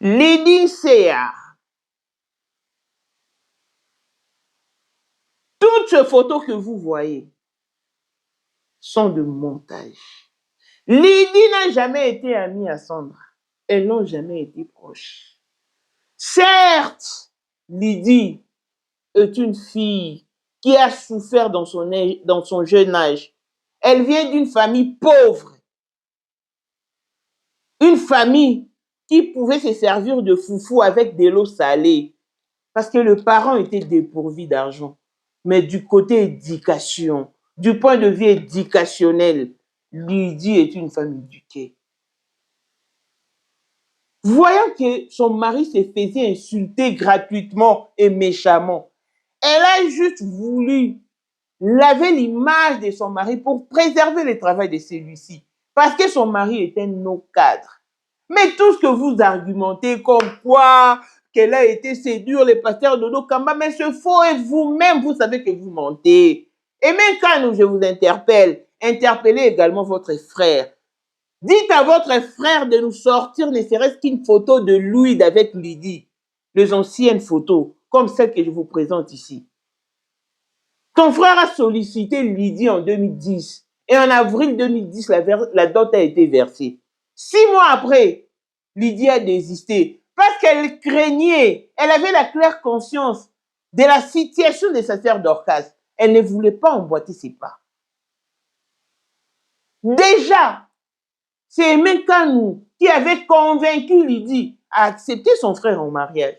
Lydie Seya. Toutes ces photos que vous voyez sont de montage. Lydie n'a jamais été amie à Sandra. Elles n'ont jamais été proches. Certes, Lydie est une fille qui a souffert dans son jeune âge. Elle vient d'une famille pauvre. Une famille qui pouvait se servir de foufou avec de l'eau salée. Parce que le parent était dépourvu d'argent. Mais du côté éducation, du point de vue éducationnel, Lydie est une femme éduquée. Voyant que son mari se faisait insulter gratuitement et méchamment, elle a juste voulu laver l'image de son mari pour préserver le travail de celui-ci. Parce que son mari était nos cadres. Mais tout ce que vous argumentez comme quoi qu'elle a été séduire les pasteurs de nos Kamba, mais c'est faux et vous-même, vous savez que vous mentez. Et même quand je vous interpelle, interpellez également votre frère. Dites à votre frère de nous sortir ne serait-ce qu'une photo de Louis avec Lydie, les anciennes photos, comme celle que je vous présente ici. Ton frère a sollicité Lydie en 2010 et en avril 2010, la dot a été versée. 6 mois après, Lydie a désisté parce qu'elle craignait, elle avait la claire conscience de la situation de sa sœur Dorcas. Elle ne voulait pas emboîter ses pas. Déjà, c'est Aimé Kanou qui avait convaincu Lydie à accepter son frère en mariage.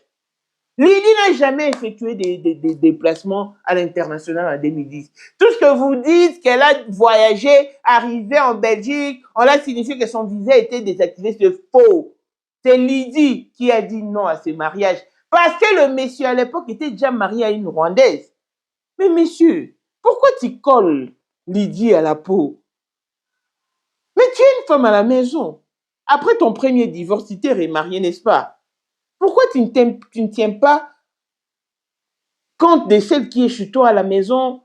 Lydie n'a jamais effectué des déplacements à l'international en 2010. Tout ce que vous dites qu'elle a voyagé, arrivé en Belgique, on a signifié que son visa était désactivé, c'est faux. C'est Lydie qui a dit non à ce mariage. Parce que le monsieur à l'époque était déjà marié à une Rwandaise. Mais monsieur, pourquoi tu colles Lydie à la peau? Mais tu es une femme à la maison. Après ton premier divorce, tu t'es remarié, n'est-ce pas? Pourquoi tu ne tiens pas compte de celle qui est chez toi à la maison?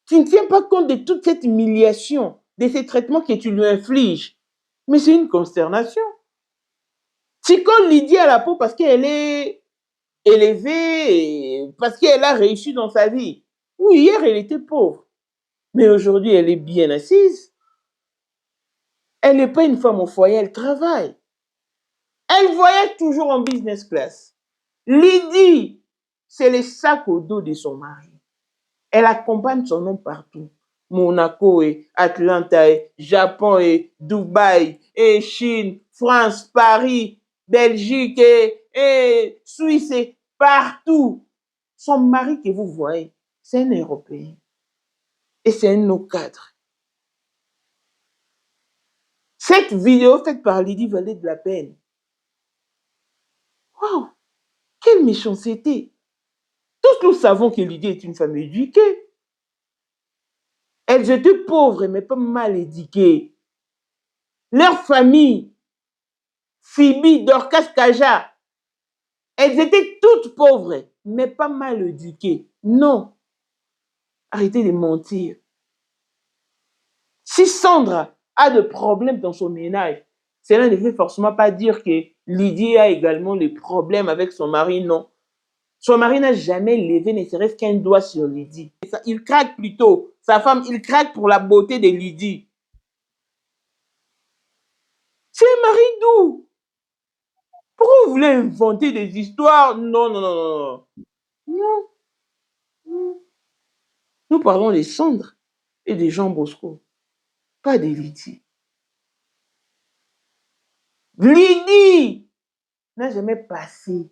Tu ne tiens pas compte de toute cette humiliation, de ces traitements que tu lui infliges. Mais c'est une consternation. Tu colles Lydie à la peau parce qu'elle est élevée, parce qu'elle a réussi dans sa vie. Oui, hier, elle était pauvre. Mais aujourd'hui, elle est bien assise. Elle n'est pas une femme au foyer, elle travaille. Elle voyage toujours en business class. Lydie, c'est le sac au dos de son mari. Elle accompagne son nom partout. Monaco et Atlanta et Japon et Dubaï et Chine, France, Paris, Belgique et Suisse et partout. Son mari que vous voyez, c'est un Européen. Et c'est un de nos cadres. Cette vidéo faite par Lydie valait de la peine. Waouh! Quelle méchanceté! Tous nous savons que Lydie est une femme éduquée. Elles étaient pauvres, mais pas mal éduquées. Leur famille, Phoebe, Dorcas, Kaja, elles étaient toutes pauvres, mais pas mal éduquées. Non. Arrêtez de mentir. Si Sandra a des problèmes dans son ménage, cela ne veut forcément pas dire que Lydie a également des problèmes avec son mari, non. Son mari n'a jamais levé ne serait-ce qu'un doigt sur Lydie. Il craque plutôt. Sa femme, il craque pour la beauté de Lydie. C'est un mari doux. Pourquoi vous voulez inventer des histoires? Non, non, non, non, non. Non. Nous parlons des Sandra et des Jean Bosco, pas des Lydie. Lydie n'a jamais passé,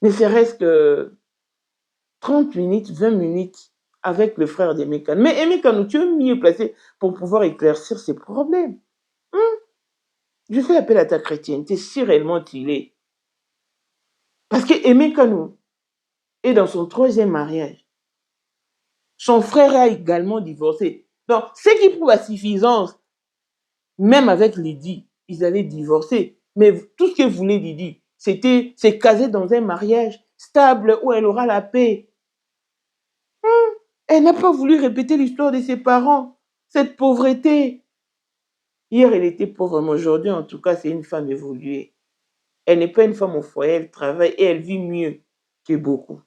ne serait-ce que 30 minutes, 20 minutes avec le frère d'Aimé Kanou. Mais Aimé Kanou, tu es mieux placé pour pouvoir éclaircir ces problèmes. Je fais appel à ta chrétienté si réellement tu l'es. Parce que Aimé Kanou est dans son 3e mariage. Son frère a également divorcé. Donc, ce qui prouve la suffisance, même avec Lydie, ils allaient divorcer. Mais tout ce que voulait Lydie, c'était se caser dans un mariage stable où elle aura la paix. Elle n'a pas voulu répéter l'histoire de ses parents, cette pauvreté. Hier, elle était pauvre, mais aujourd'hui, en tout cas, c'est une femme évoluée. Elle n'est pas une femme au foyer, elle travaille et elle vit mieux que beaucoup.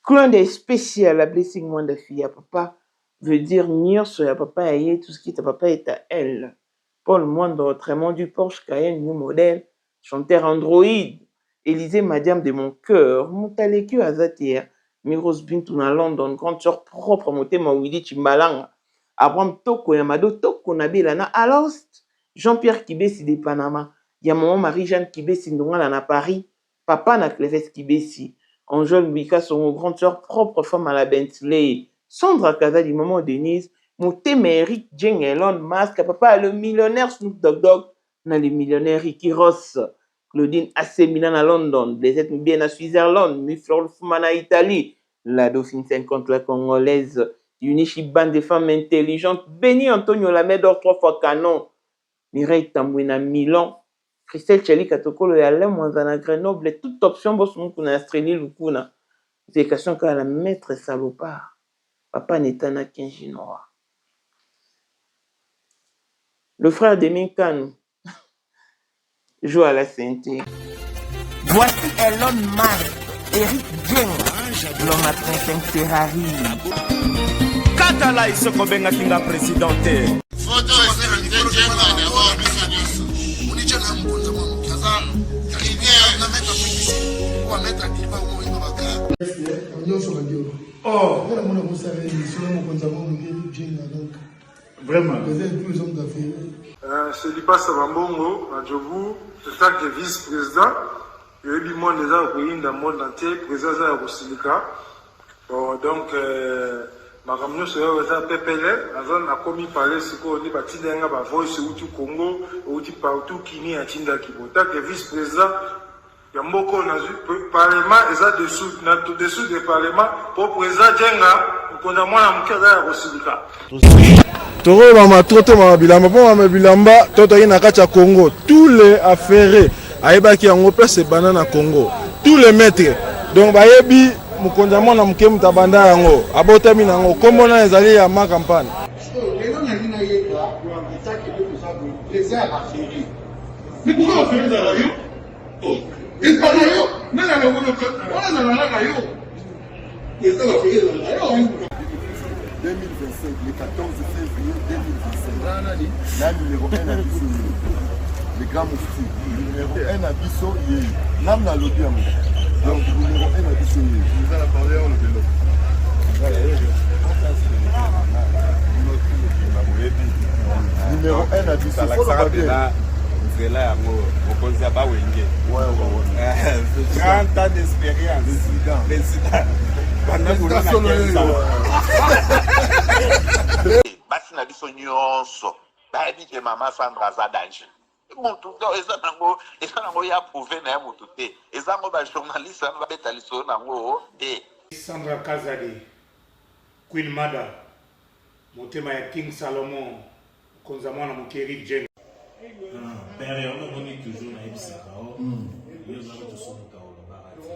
Clin d'œil spécial à Blessing Mwanda Fille. Papa veut dire mieux sur ya papa et tout ce qui est à papa est à elle. Paul Mwanda, autrement du Porsche Cayenne, new modèle, chanteur Android. Élisée Madiam de mon cœur, Moutaleki Azatia, Miros Bintou na London, grande sœur propre, Motema Willy Chimbalanga, Abraham Toko, Yamado Toko, Nabilana, alors Jean-Pierre Kibesi de Panama, Yamaman Marie-Jeanne Kibesi Ndongala na Paris, Papa na Cléves Kibesi, Angèle Mika, son grande sœur propre femme à la Bentley, Sandra Kaza du moment Denise, Motema Eric Jeng Elon Musk, Papa le millionnaire Snoop Dogg, na le millionnaire Ricky Ross, Claudine AC Milan à London, Blaisette bien à Switzerland, Miflor Fumana à Italie, la Dauphine 50 la Congolaise, Unichi Band des femmes intelligentes, Béni Antonio Lamedor 3 fois canon, Mireille Tambouina Milan, Christelle Chali Katokolo et Alain Mwanzana Grenoble, et toute option, boss Moukouna Astreli Lukuna. C'est question qu'à la maître salopard, Papa Netana Kinjinoa. Le frère de Minkanou joue à la CNT. Voici Elon Musk, Eric Jeng, l'homme à 35 Ferrari. Katala isoko benga kinga presidente. Photo Eric Jeng na wa biso. Unicha na mkonza mwa kaza. Rivière na meta publicité. Wa meta diva mo ino baka. Nyoso badio. Oh, on a mon conseil sur mon mkonza mwa Eric Jeng na donc. Vraiment. Vous êtes tous hommes d'affaires. C'est Lipa Savambongo, à Djobu, le tant que vice-président. Il y a eu du monde déjà au pays, dans le monde entier, président de Rosilika. Bon, donc, ma camion se fait PPL, la zone a commis parler ce qu'on dit, Batinga, Voice, Outu Congo, Outu partout, Kini, Atinda Kibo. Tant que vice-président, il y a beaucoup de parlement, et ça dessous des parlements, pour président Djenga, on a moins de cas à Rosilika. Toro mama toto mama bilamba po mama bilamba toto ina kacha Congo tous les affaires ayebaki yango place banana Congo tous les maîtres donc bayebi mukonza mona muke mutabanda yango abotami nango kombo na ezali ya ma campagne lelo na nina yeba etaki de kusabu les a affaires mais pourquoi on fait ça là yo oh et pas yo na na ngo on na na yo et ça va faire là yo 2025, le 14 février 2025. La numéro 1 à Bisso, le grand moufti. Numéro 1 à Bisso, l'âme n'a l'audio. Donc, numéro 1 à Bisso. Nous allons parler en le vélo. Numéro 1 à Bisso. C'est là, on pense à Bawenge. Ouais. 30 ans d'expérience. Président. Basi na biso nyonso bayebi ke mama Sandra aza danger mutu eza nango ya prouve na ya mutu te eza ngo bajournaliste ano babeta lisolo nango te. Sandra Kazadi, Queen Mada, motema ya King Salomon, konza mwana Eric Jeng. Père, on a toujours na ebisaka o. Yo za ko somuka o barati.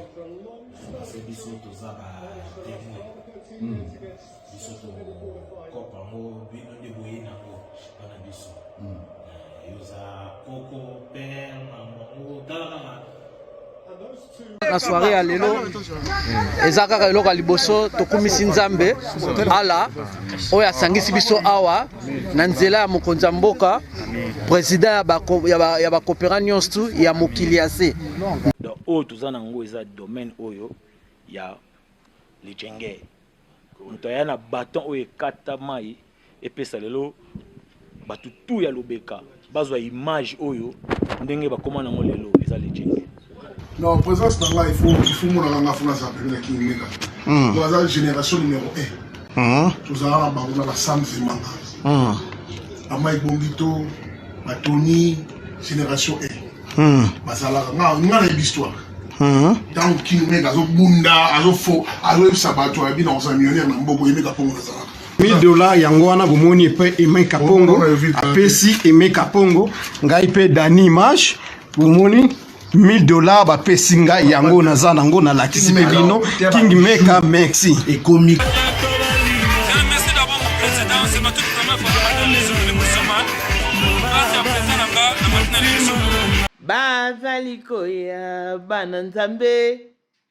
C'est biso to za ba technique. Biso to kopa mo bino de boyina ko bana biso. Yo za koko père maman tala na soirée ya lelo eza kaka eloko ya liboso tokumisi nzambe ala oyo asangisi biso awa na nzela ya mokonzi ya mboka président ya bakopera nyonso ya mokili ya se oyo toza nango eza domaine oyo ya lijenge moto aya na baton oyo ekata mai epesa lelo bato tu ya lobeka bazwa image oyo ndenge bakoma nango lelo eza lijenge. Non, présence dans là, il faut mon en affaire ça peut qui mega. Pour la génération numéro 1. Tous à la Sam Zimanga. Amai Bombito, Tony, génération 1. Basala nga l'histoire. Tant qui mega zo bunda, azo fo, azo sabato abi na on millionnaire na mboko yemeka pongo na sala. $1000 yango wana bomoni pe Emeka Pongo apesi Emeka Pongo ngai pe Dani Image bomoni $1000 ba pesinga yango naza nango na lakisi bino King Meka Maxi et comique. Merci d'avoir mon président, c'est ma toute première fois. bazali koya bana nzambe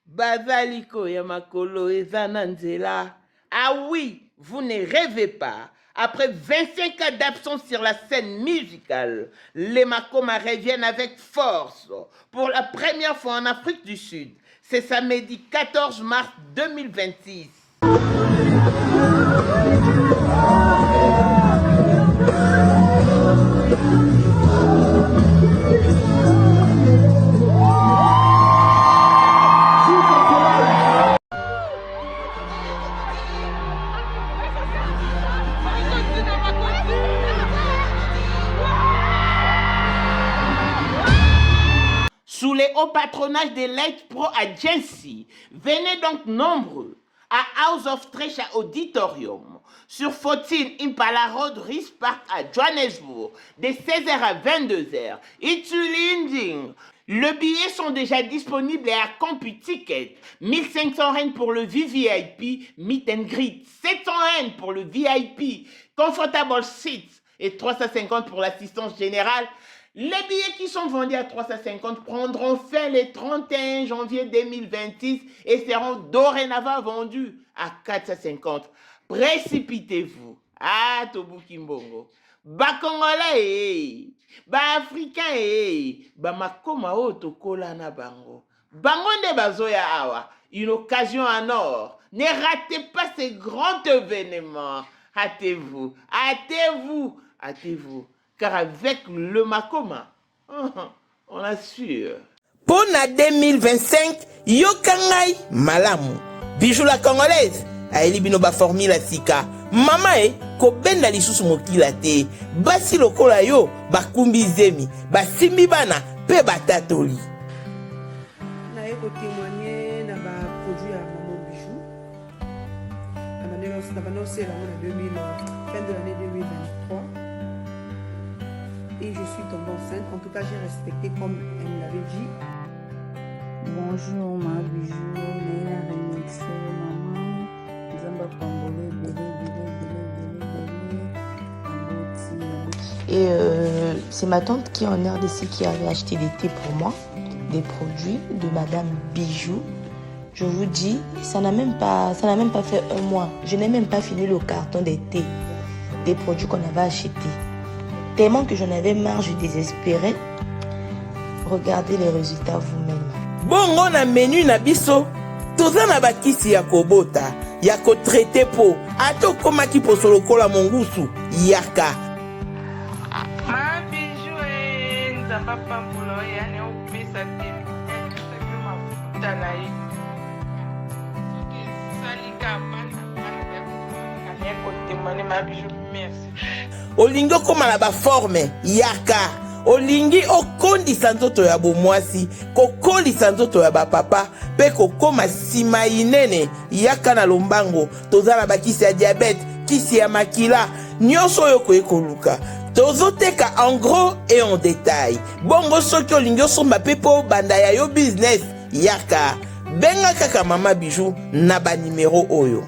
bazali koya makolo eza na nzela. Ah oui, vous ne rêvez pas. Après 25 ans d'absence sur la scène musicale, les Makoma reviennent avec force pour la première fois en Afrique du Sud. C'est samedi 14 mars 2026. Sous les hauts patronages de Light Pro Agency, venez donc nombreux à House of Treasure Auditorium sur 14 Impala Road, Rice Park à Johannesburg de 16h à 22h. Itulinding. Les billets sont déjà disponibles à CompuTicket. 1500 Rand pour le VVIP, Meet and Greet. 700 Rand pour le VIP, Comfortable Seats et 350 pour l'assistance générale. Les billets qui sont vendus à 350 prendront fin le 31 janvier 2026 et seront dorénavant vendus à 450. Précipitez-vous. Ah, Tobuki Mbongo. Ba Congolais, ba Africain, ba Makoma o tokola na bango. Bango nde bazoya awa. Une occasion en or. Ne ratez pas ce grand événement. Hâtez-vous, hâtez-vous, hâtez-vous. Car avec le Makoma, on assure. Pour la 2025, Yokangai Malamu. Bijou la Congolaise. Aeli bino ba formule sika. Mama ko benda lisusu mokila te. Basi lokola yo bakumbi zemi. Basimbi bana pe batatoli. Na ko témoigner na ba produit à Maman Bijou. Na banoncé la fin de l'année 2023. Et je suis tombée enceinte. En tout cas, j'ai respecté comme elle me l'avait dit. Bonjour, ma bijou. Naina remixé, maman. Zamba Congolais, Et c'est ma tante qui est en RDC qui avait acheté des thés pour moi, des produits de Madame Bijou. Je vous dis, ça n'a même pas fait un mois. Je n'ai même pas fini le carton des thés, des produits qu'on avait achetés. Tellement que j'en avais marre, je désespérais. Regardez les résultats vous-même. Bongo na menu na biso, toza na bakisi ya kobota, ya ko traité po, ato koma ki posolo kola mongusu, yaka. Ma bijou nzamba pambulo yani opesa te. Mafuta na ye. Salika bana bana ko témoigner ma bijou, merci. Olingo koma na ba forme, yaka. Olingi okondisa nzoto ya bomwasi, kokolisa nzoto ya bapapa, pe kokoma sima inene, yaka na lombango, toza na bakisi ya diabète, kisi ya makila, nyonso oyo koekoluka. Tozoteka en gros et en détail. Bongo soki olingi osomba pe po banda ya yo business, yaka. Benga kaka Mama Bijou na ba numéro oyo.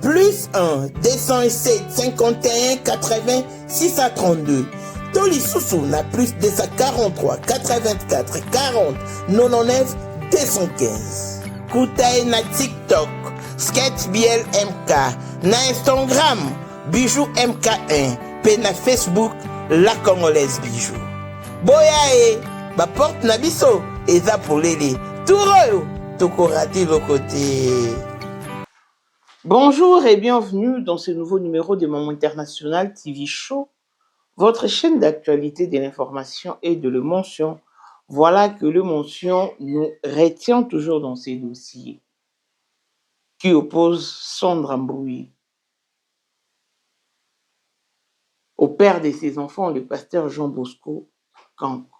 Plus 1 207 51 80 632. Toli Soussou na plus 243 84 40 99 215. Koutaye na TikTok, Sketch BLMK, na Instagram, Bijou MK1, pe na Facebook, La Congolaise Bijou. Boya ba porte na biso, eza polele, touroyo, tokorati le côté. Bonjour et bienvenue dans ce nouveau numéro de Maman International TV Show. Votre chaîne d'actualité, de l'information et de l'émotion. Voilà que l'émotion nous retient toujours dans ces dossiers qui opposent Sandra Mbouyi au père de ses enfants, le pasteur Jean Bosco Kanko.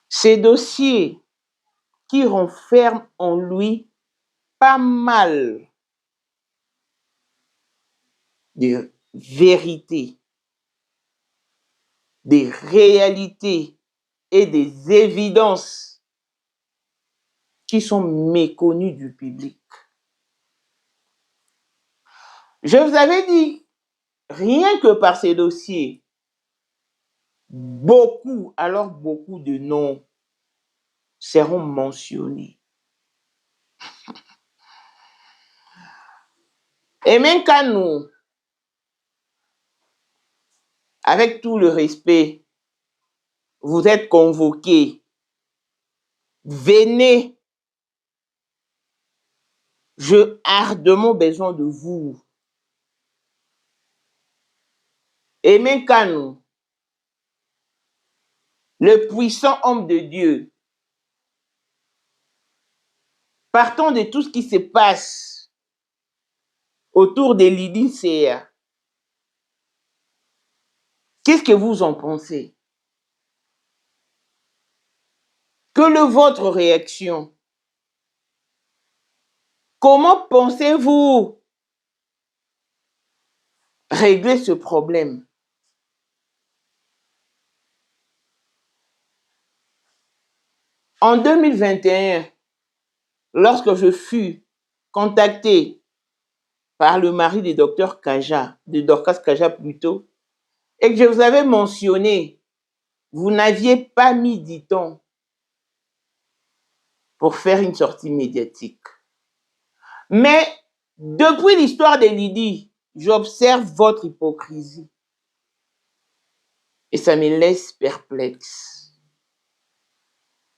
Ces dossiers qui renferment en lui pas mal de vérités, des réalités et des évidences qui sont méconnues du public. Je vous avais dit, rien que par ces dossiers, beaucoup, alors beaucoup de noms seront mentionnés. Et même quand nous, avec tout le respect, vous êtes convoqués, venez, j'ai ardemment besoin de vous. Et même quand nous, le puissant homme de Dieu, partons de tout ce qui se passe autour de Lydie Seya, qu'est-ce que vous en pensez? Quelle est votre réaction? Comment pensez-vous régler ce problème? En 2021, lorsque je fus contacté par le mari du docteur Kaja, de Dorcas Kaja plutôt, et que je vous avais mentionné, vous n'aviez pas mis du temps pour faire une sortie médiatique. Mais depuis l'histoire de Lydie, j'observe votre hypocrisie. Et ça me laisse perplexe.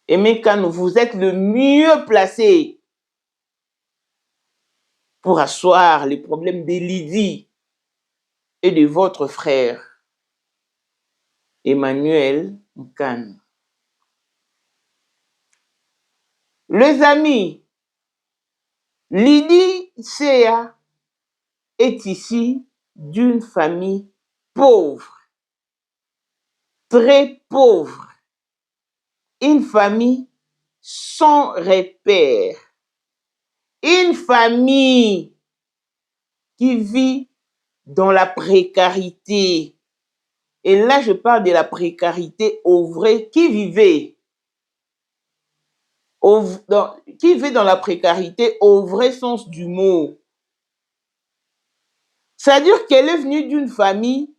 Et même quand vous êtes le mieux placé pour asseoir les problèmes de Lydie et de votre frère, Emmanuel Nkane. Les amis, Lydie Seya est ici d'une famille pauvre, très pauvre, une famille sans repère, une famille qui vit dans la précarité. Et là, je parle de la précarité au vrai, qui vit dans la précarité au vrai sens du mot. C'est-à-dire qu'elle est venue d'une famille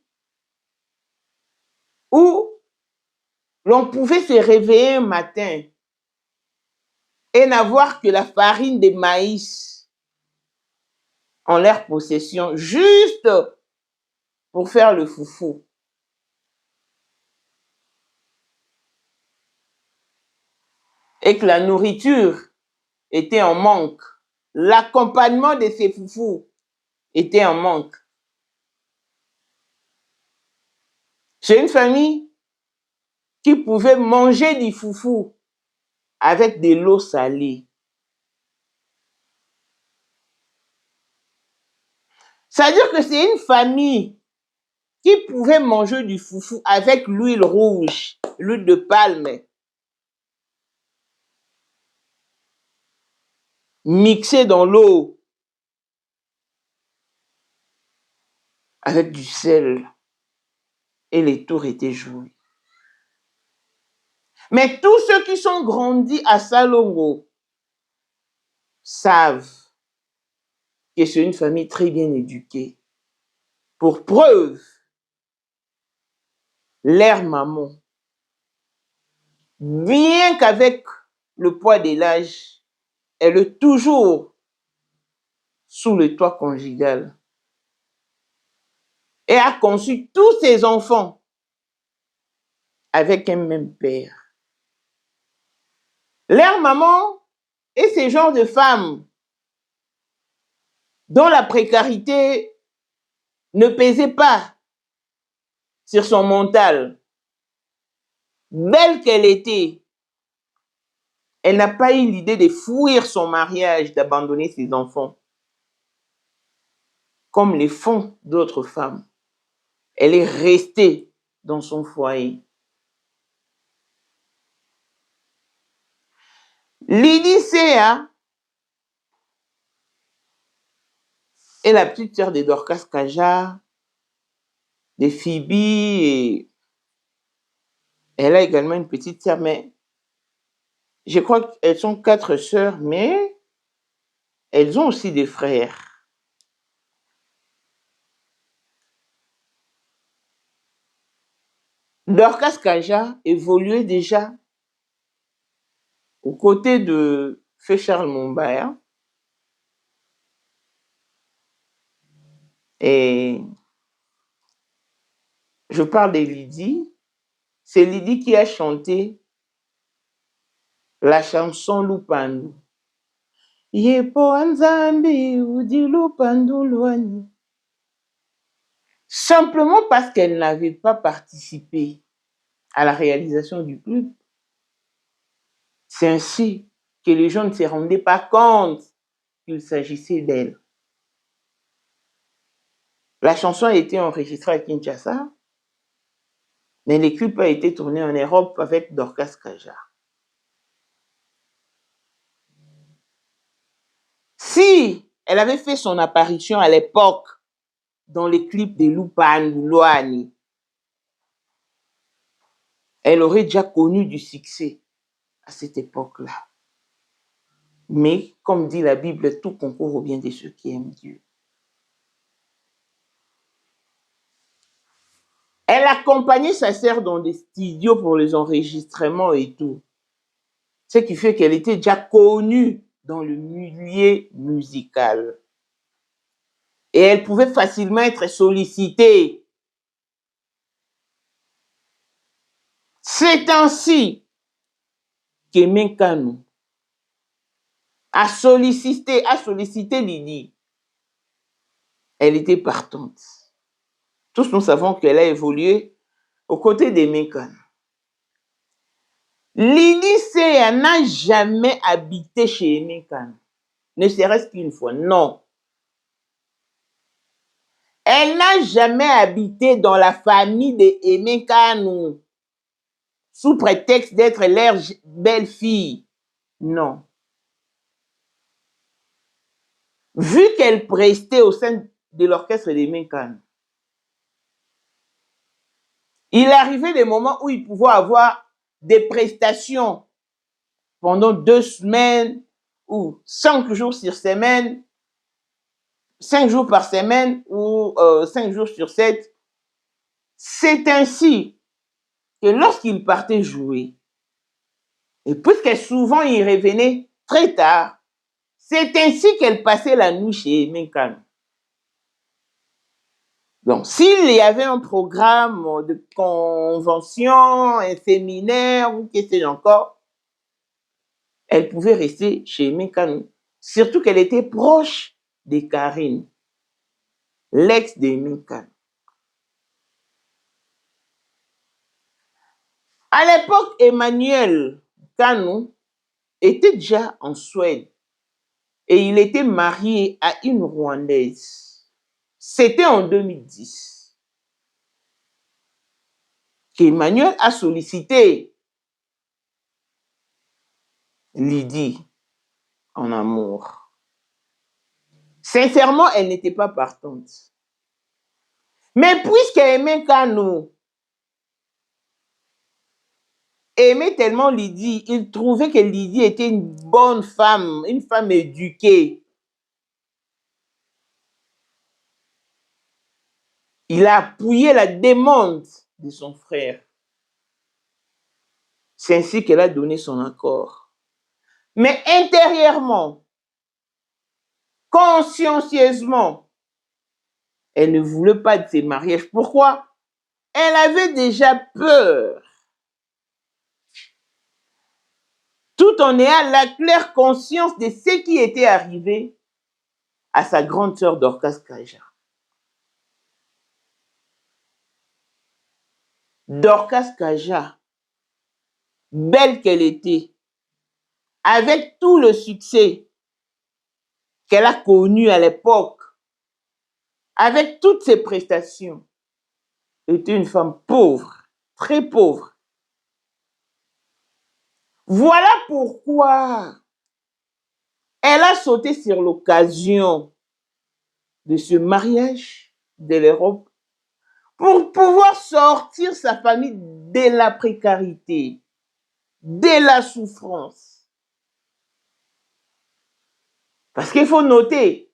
où l'on pouvait se réveiller un matin et n'avoir que la farine de maïs en leur possession, juste pour faire le foufou. Et que la nourriture était en manque. L'accompagnement de ces foufous était en manque. C'est une famille qui pouvait manger du foufou avec de l'eau salée. C'est-à-dire que c'est une famille qui pouvait manger du foufou avec l'huile rouge, l'huile de palme, mixée dans l'eau avec du sel. Et les tours étaient joués. Mais tous ceux qui sont grandis à Salongo savent que c'est une famille très bien éduquée. Pour preuve, leur maman, bien qu'avec le poids de l'âge, elle est toujours sous le toit conjugal et a conçu tous ses enfants avec un même père. Leur maman est ce genre de femme dont la précarité ne pesait pas sur son mental. Belle qu'elle était, elle n'a pas eu l'idée de fuir son mariage, d'abandonner ses enfants, comme les font d'autres femmes. Elle est restée dans son foyer. Lydie Seya est la petite sœur de Dorcas Kaja, de Phoebe, et elle a également une petite sœur, mais je crois qu'elles sont 4 sœurs, mais elles ont aussi des frères. Dorcas Kaja évoluait déjà aux côtés de Feu Charles Mumbaya. Et je parle de Lydie. C'est Lydie qui a chanté la chanson Lupandu. Yepo Anzambi Udi Lupandu Luani. Simplement parce qu'elle n'avait pas participé à la réalisation du clip. C'est ainsi que les gens ne se rendaient pas compte qu'il s'agissait d'elle. La chanson a été enregistrée à Kinshasa, mais le clip a été tourné en Europe avec Dorcas Kaja. Si elle avait fait son apparition à l'époque dans les clips de Lupandu Luani, elle aurait déjà connu du succès à cette époque-là. Mais, comme dit la Bible, tout concourt au bien de ceux qui aiment Dieu. Elle accompagnait sa sœur dans des studios pour les enregistrements et tout. Ce qui fait qu'elle était déjà connue dans le milieu musical. Et elle pouvait facilement être sollicitée. C'est ainsi qu'Aimé Kanu a sollicité Lydie. Elle était partante. Tous nous savons qu'elle a évolué aux côtés d'Aimé Kanu. Lydie Seya n'a jamais habité chez Aimé Kanu. Ne serait-ce qu'une fois, non. Elle n'a jamais habité dans la famille d'Aimé Kanu sous prétexte d'être leur belle-fille. Non. Vu qu'elle prestait au sein de l'orchestre d'Aimé Kanu, il arrivait des moments où il pouvait avoir des prestations pendant 2 semaines ou 5 jours sur semaine, 5 jours par semaine ou 5 jours sur 7. C'est ainsi que lorsqu'il partait jouer, et puisque souvent il revenait très tard, c'est ainsi qu'elle passait la nuit chez Aimé Kanu. Donc, s'il y avait un programme de convention, un séminaire ou qu'est-ce que c'est encore, elle pouvait rester chez Aimé Kanu. Surtout qu'elle était proche de Karine, l'ex d'Aimé Kanu. À l'époque, Emmanuel Kanu était déjà en Suède et il était marié à une Rwandaise. C'était en 2010 qu'Emmanuel a sollicité Lydie en amour. Sincèrement, elle n'était pas partante. Mais puisqu'Aimé Kanu aimait tellement Lydie, il trouvait que Lydie était une bonne femme, une femme éduquée. Il a appuyé la demande de son frère. C'est ainsi qu'elle a donné son accord. Mais intérieurement, consciencieusement, elle ne voulait pas de ces mariages. Pourquoi? Elle avait déjà peur. Tout en ayant la claire conscience de ce qui était arrivé à sa grande sœur Dorcas Kaja. Dorcas Kaja, belle qu'elle était, avec tout le succès qu'elle a connu à l'époque, avec toutes ses prestations, était une femme pauvre, très pauvre. Voilà pourquoi elle a sauté sur l'occasion de ce mariage de l'Europe pour pouvoir sortir sa famille de la précarité, de la souffrance. Parce qu'il faut noter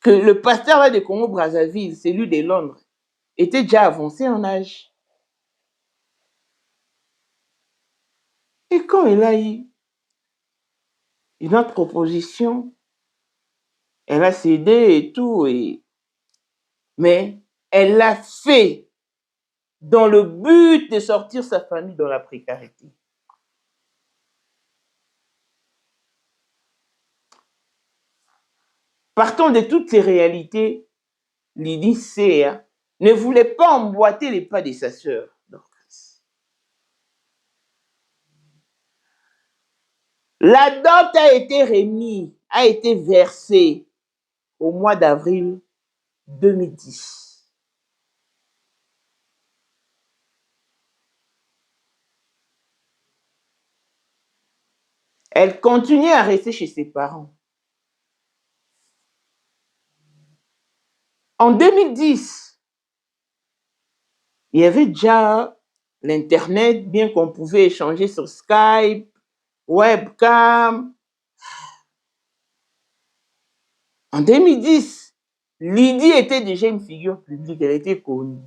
que le pasteur de Congo-Brazzaville, celui de Londres, était déjà avancée en âge. Et quand elle a eu une autre proposition, elle a cédé et tout, mais elle l'a fait dans le but de sortir sa famille dans la précarité. Partant de toutes ces réalités, Lydie Seya ne voulait pas emboîter les pas de sa sœur. La dot a été remise, a été versée au mois d'avril 2010. Elle continuait à rester chez ses parents. En 2010, il y avait déjà l'Internet, bien qu'on pouvait échanger sur Skype, webcam. En 2010, Lydie était déjà une figure publique, elle était connue.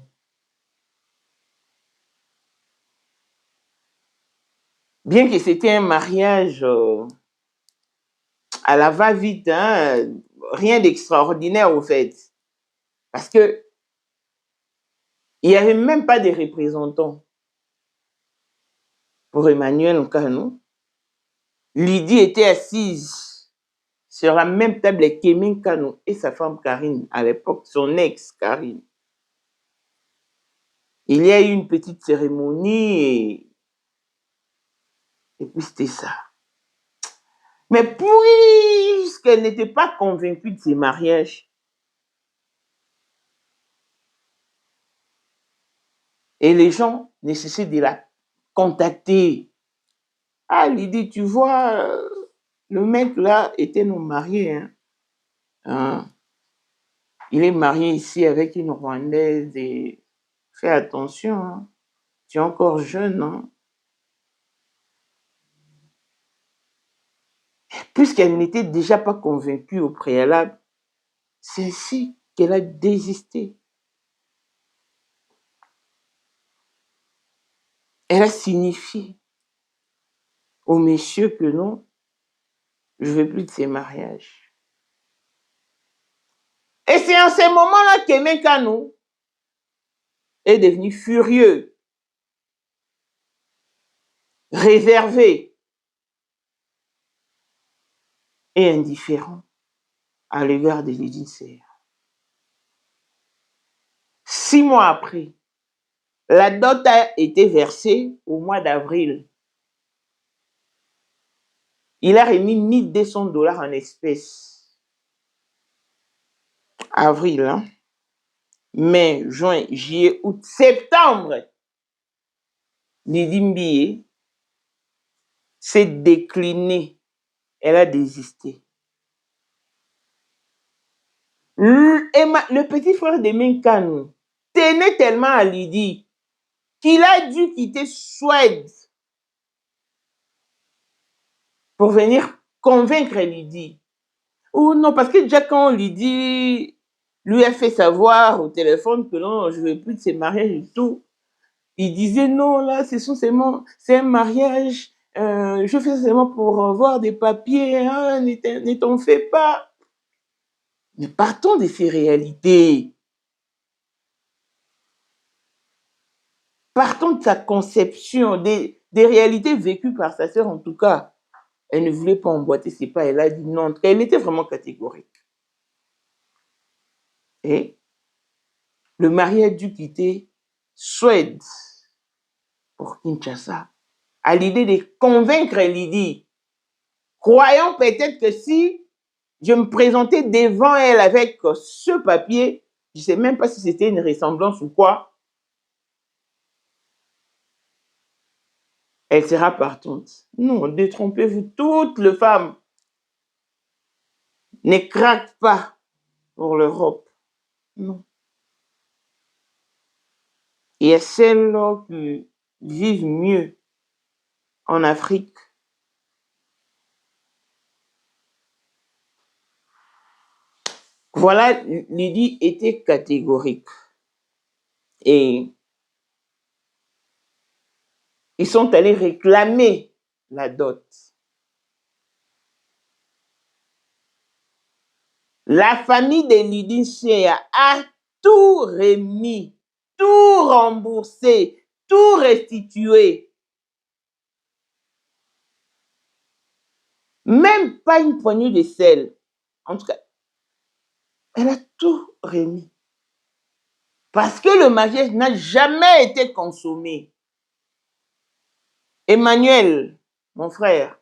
Bien que c'était un mariage à la va-vite, hein, rien d'extraordinaire au fait. Parce que il n'y avait même pas de représentants pour Emmanuel Nkano. Lydie était assise sur la même table avec Kémy Nkano et sa femme Karine, à l'époque son ex Karine. Il y a eu une petite cérémonie et puis c'était ça. Mais puisqu'elle n'était pas convaincue de ces mariages, et les gens ne cessaient de la contacter. Ah, Lydie, tu vois, le mec là était non marié. Hein. Il est marié ici avec une Rwandaise et fais attention, hein. Tu es encore jeune. Hein. Puisqu'elle n'était déjà pas convaincue au préalable, c'est ainsi qu'elle a désisté. Elle a signifié au monsieur que non, je ne veux plus de ces mariages. Et c'est en ce moment-là qu'Aimé Kano est devenu furieux, réservé et indifférent à l'égard de Lydie Seya. 6 mois après, la dot a été versée au mois d'avril. Il a remis $1 200 en espèces. Avril, hein? Mai, juin, juillet, août, septembre. Lydie Mbié s'est déclinée. Elle a désisté. Le petit frère de Nkano tenait tellement à Lydie qu'il a dû quitter Suède pour venir convaincre Lydie. Ou non, parce que déjà quand Lydie lui a fait savoir au téléphone que non, je ne veux plus de ces mariages et tout, il disait non, là, c'est un mariage, je fais seulement pour voir des papiers, hein, ne t'en fais pas. Mais partons de ces réalités. Partons de sa conception, des réalités vécues par sa sœur en tout cas. Elle ne voulait pas emboîter ses pas, elle a dit non. Elle était vraiment catégorique. Et le mari a dû quitter Suède pour Kinshasa, à l'idée de convaincre Lydie, croyant peut-être que si je me présentais devant elle avec ce papier, je ne sais même pas si c'était une ressemblance ou quoi, elle sera partante. Non, détrompez-vous, toutes les femmes ne craquent pas pour l'Europe. Non. Il y a celles qui vivent mieux en Afrique. Voilà, Lydie était catégorique. Et ils sont allés réclamer la dot. La famille de Lydie Shea a tout remis, tout remboursé, tout restitué. Même pas une poignée de sel. En tout cas, elle a tout remis. Parce que le mariage n'a jamais été consommé. Emmanuel, mon frère,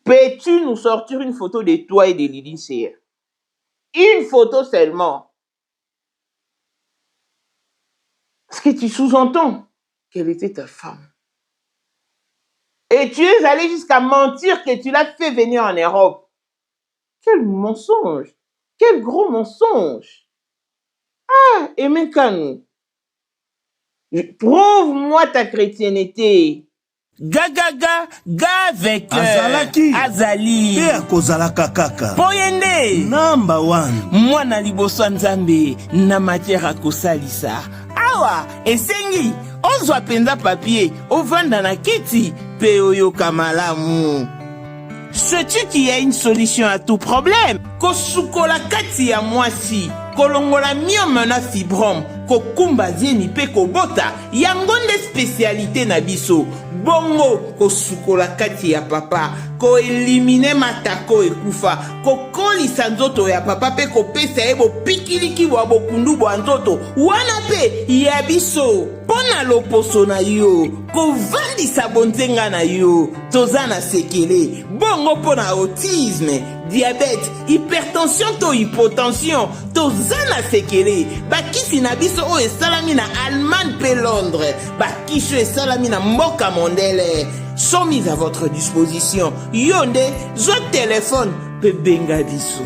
peux-tu nous sortir une photo de toi et de Lydie Shea? Une photo seulement. Parce que tu sous-entends qu'elle était ta femme. Et tu es allé jusqu'à mentir que tu l'as fait venir en Europe. Quel mensonge! Quel gros mensonge! Ah, Emekano, prouve-moi ta chrétienté. Gagaga, ga avec Azali pe akozalaka kaka Poyende number 1 mwana liboso nzambe na matière akosalisa awa esengi ozwa penza papier ovanda na kiti pe oyoka malamu. Sais-tu qu'il y a une solution à tout problème? Kosukola kati ya mwasi kolongola myome na fibrome kokumba zeni pe kobota yango nde spécialité na biso. Bongo kosukola kati ya papa ko elimine matako ekufa kokolisa nzoto ya papa pe kopesa ye bopikiliki bwa bokundu bwa nzoto wana pe ya biso pona loposo na yo kovandisa bonzenga na yo toza na sekele bongo pona autisme diabète hypertension to hypotension toza na sekele bakisi na biso oyo esalami na Allemagne pe Londres bakisi esalami na mboka mondele sont mis à votre disposition. Yonde, zo téléphone, pe benga biso.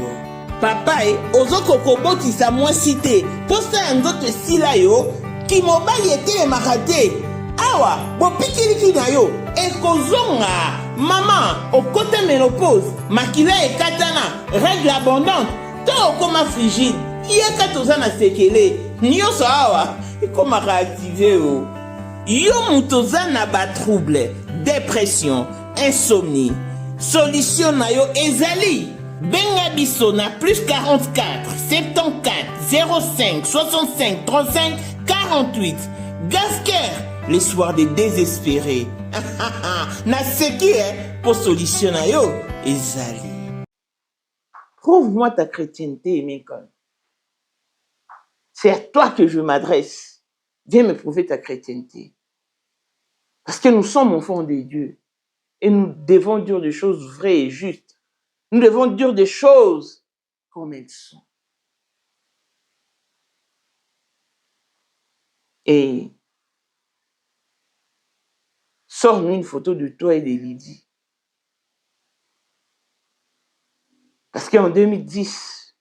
Papa ozoko koboti sa moi cité. Posta nzoto sila yo, ki mobali ete makate. Awa, bo pikiliki na yo, ekozonga. Maman, okote ménopause, makila ekatana, règle abondante, to okoma frigide. Yeka tozana sekele. Nyoso awa, ekoma réactiver o. Yo mutoza na ba trouble, dépression, insomnie. Solution na yo ezali. Benga biso na plus 44 74 05 65 35 48. Gasker, les soirs des désespérés. Na seki pour solution na yo ezali. Prouve-moi ta chrétienté, Emekano. C'est à toi que je m'adresse. Viens me prouver ta chrétienté. Parce que nous sommes enfants de Dieu. Et nous devons dire des choses vraies et justes. Nous devons dire des choses comme elles sont. Et sors-nous une photo de toi et de Lydie. Parce qu'en 2010,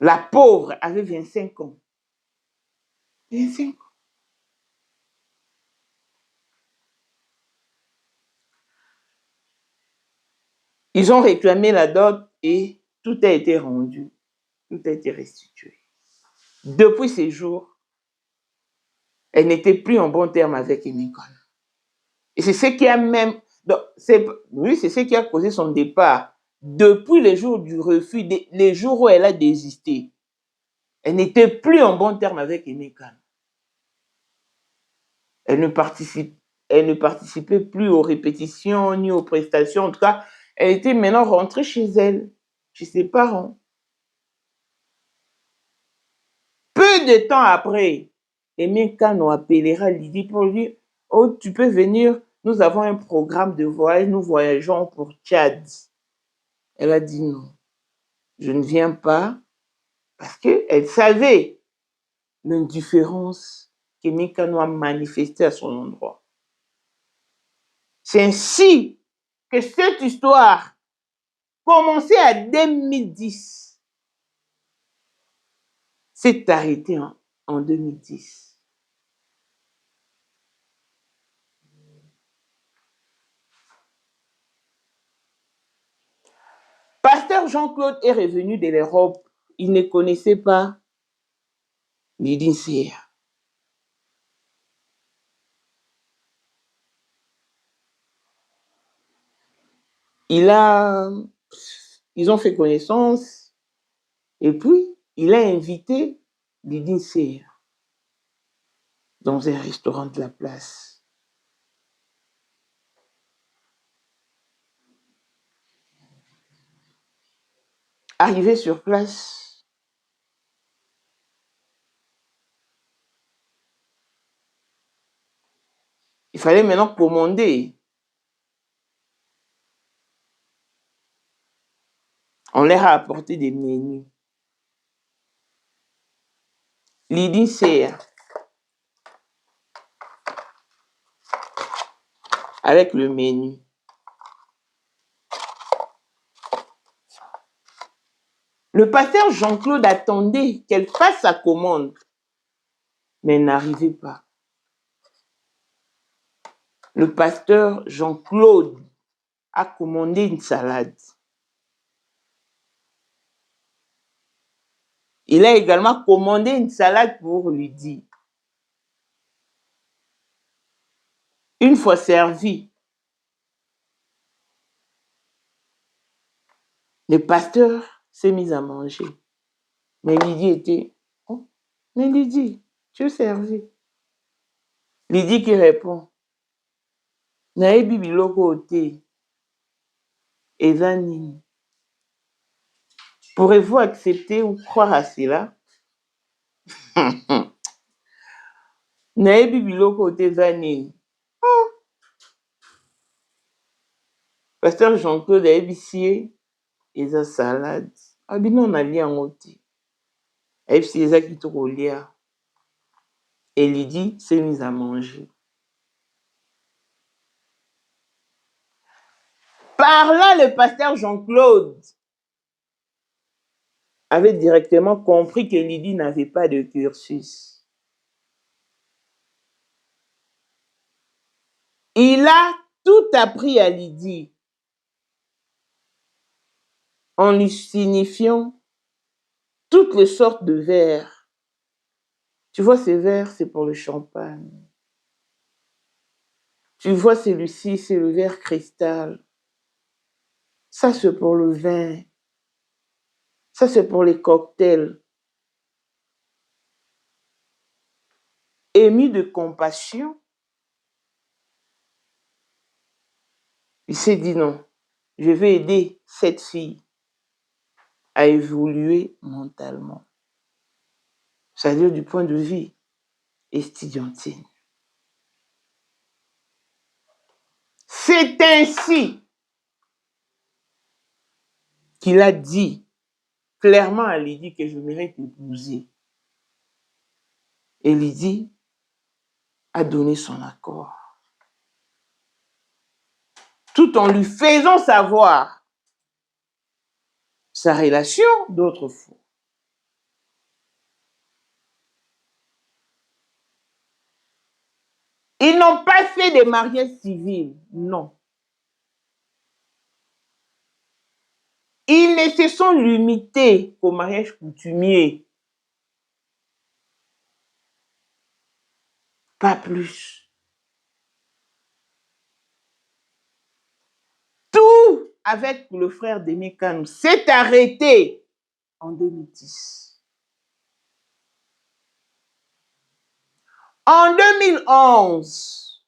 la pauvre avait 25 ans. 25 ans. Ils ont réclamé la dot et tout a été rendu. Tout a été restitué. Depuis ces jours, elle n'était plus en bon terme avec Emekano. Et c'est ce qui a même... Oui, c'est ce qui a causé son départ. Depuis les jours du refus, les jours où elle a désisté, elle n'était plus en bon terme avec Emekano. Elle ne participait plus aux répétitions ni aux prestations. En tout cas, elle était maintenant rentrée chez elle, chez ses parents. Peu de temps après, Emekano appellera Lydie pour lui dire « Oh, tu peux venir, nous avons un programme de voyage, nous voyageons pour Tchad. » Elle a dit non, je ne viens pas parce qu'elle savait l'indifférence qu'Emekano a manifestée à son endroit. C'est ainsi que cette histoire commençait à 2010 s'est arrêtée en 2010. Pasteur pasteur Jean-Claude est revenu de l'Europe. Il ne connaissait pas Lydie Nseya. Ils ont fait connaissance et puis il a invité Lydie Nseya dans un restaurant de la place. Arrivé sur place, il fallait maintenant commander. On leur a apporté des menus. Lydie Nseya, avec le menu. Le pasteur Jean-Claude attendait qu'elle fasse sa commande, mais elle n'arrivait pas. Le pasteur Jean-Claude a commandé une salade. Il a également commandé une salade pour Lydie. Une fois servi, le pasteur s'est mis à manger. Mais Lydie était... Oh, mais Lydie, tu es servi. Lydie qui répond, nayebi biloko te, eza nini? Pourrez-vous accepter ou croire à cela? Nayebi biloko te eza nini? Oh. Pasteur Jean-Claude ayebisi ye eza salade. Abino nalia yango te. Ayebisi eza kitoko kolia. Et Lydie s'est mise à manger. Par là, le pasteur Jean-Claude avait directement compris que Lydie n'avait pas de cursus. Il a tout appris à Lydie en lui signifiant toutes les sortes de verres. Tu vois, ces verres, c'est pour le champagne. Tu vois, celui-ci, c'est le verre cristal. Ça, c'est pour le vin. Ça, c'est pour les cocktails. Ému de compassion, il s'est dit non, je vais aider cette fille à évoluer mentalement. C'est-à-dire du point de vue estudiantine. C'est ainsi qu'il a dit clairement à Lydie que je mérite d'épouser. Et Lydie a donné son accord. Tout en lui faisant savoir sa relation d'autrefois. Ils n'ont pas fait des mariages civils, non. Ils ne se sont limités au mariage coutumier. Pas plus. Tout avec le frère d'Aimé Kanou s'est arrêté en 2010. En 2011,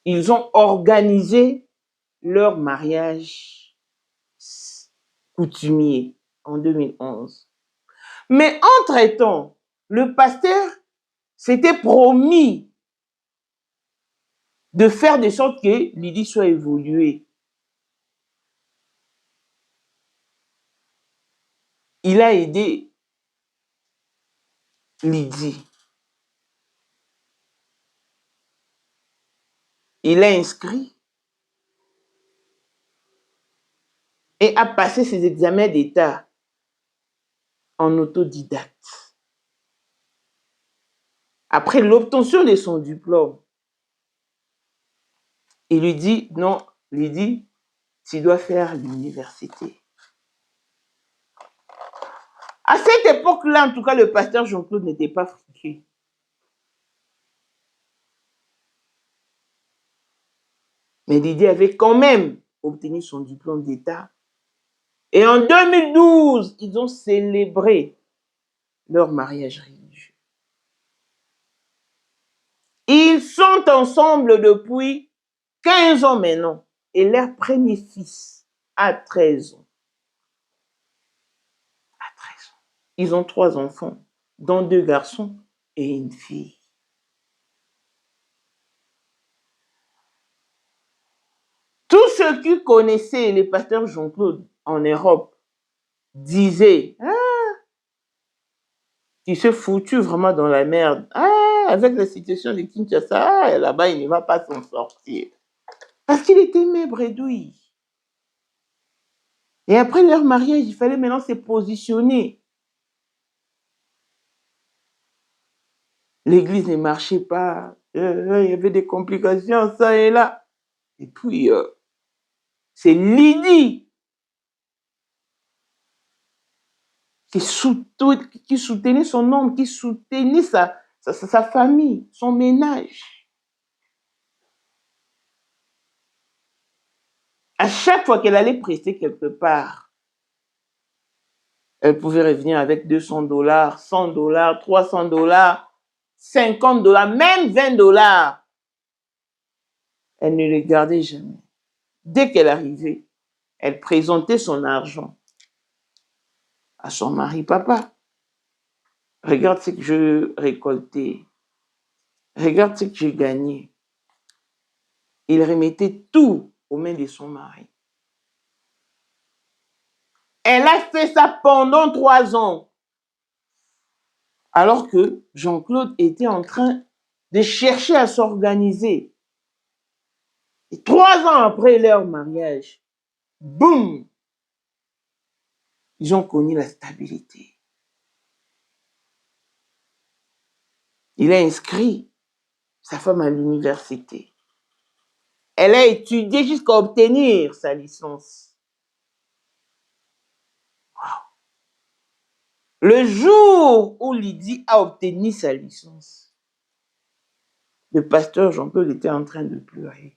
ils ont organisé leur mariage coutumier en 2011. Mais entre-temps, le pasteur s'était promis de faire de sorte que Lydie soit évoluée. Il a aidé Lydie. Il l'a inscrit et a passé ses examens d'État en autodidacte. Après l'obtention de son diplôme, il lui dit, non, Lydie, tu dois faire l'université. À cette époque-là, en tout cas, le pasteur Jean-Claude n'était pas friqué. Mais Lydie avait quand même obtenu son diplôme d'État. Et en 2012, ils ont célébré leur mariage religieux. Ils sont ensemble depuis 15 ans maintenant. Et leur premier fils a 13 ans. À 13 ans. Ils ont 3 enfants, dont 2 garçons et une fille. Tous ceux qui connaissaient les pasteurs Jean-Claude en Europe disaient « Ah, il s'est foutu vraiment dans la merde. Ah, avec la situation de Kinshasa, là-bas, il ne va pas s'en sortir. » Parce qu'il était mébredouille. Et après leur mariage, il fallait maintenant se positionner. L'église ne marchait pas. Il y avait des complications, ça et là. Et puis, c'est Lydie qui soutenait son homme, qui soutenait sa famille, son ménage. À chaque fois qu'elle allait prester quelque part, elle pouvait revenir avec $200, $100, $300, $50, même $20. Elle ne les gardait jamais. Dès qu'elle arrivait, elle présentait son argent à son mari. Papa, regarde ce que je récoltais. Regarde ce que j'ai gagné. Il remettait tout aux mains de son mari. Elle a fait ça pendant 3 ans. Alors que Jean-Claude était en train de chercher à s'organiser. Et 3 ans après leur mariage, boum, ils ont connu la stabilité. Il a inscrit sa femme à l'université. Elle a étudié jusqu'à obtenir sa licence. Wow. Le jour où Lydie a obtenu sa licence, le pasteur Jean-Claude était en train de pleurer.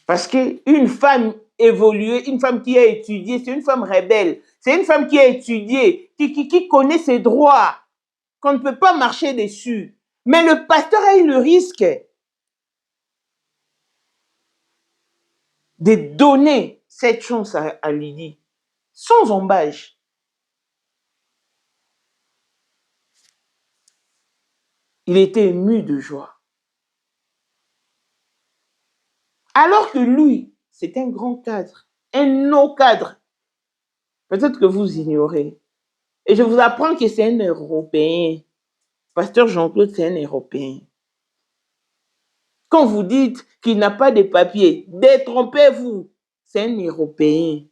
Parce qu'une femme évoluée, une femme qui a étudié, c'est une femme rebelle. C'est une femme qui a étudié, qui connaît ses droits, qu'on ne peut pas marcher dessus. Mais le pasteur a eu le risque de donner cette chance à Lydie, sans embâche. Il était ému de joie. Alors que lui, c'est un grand cadre, un haut cadre. Peut-être que vous ignorez. Et je vous apprends que c'est un Européen. Pasteur Jean-Claude, c'est un Européen. Quand vous dites qu'il n'a pas de papiers, détrompez-vous, c'est un Européen.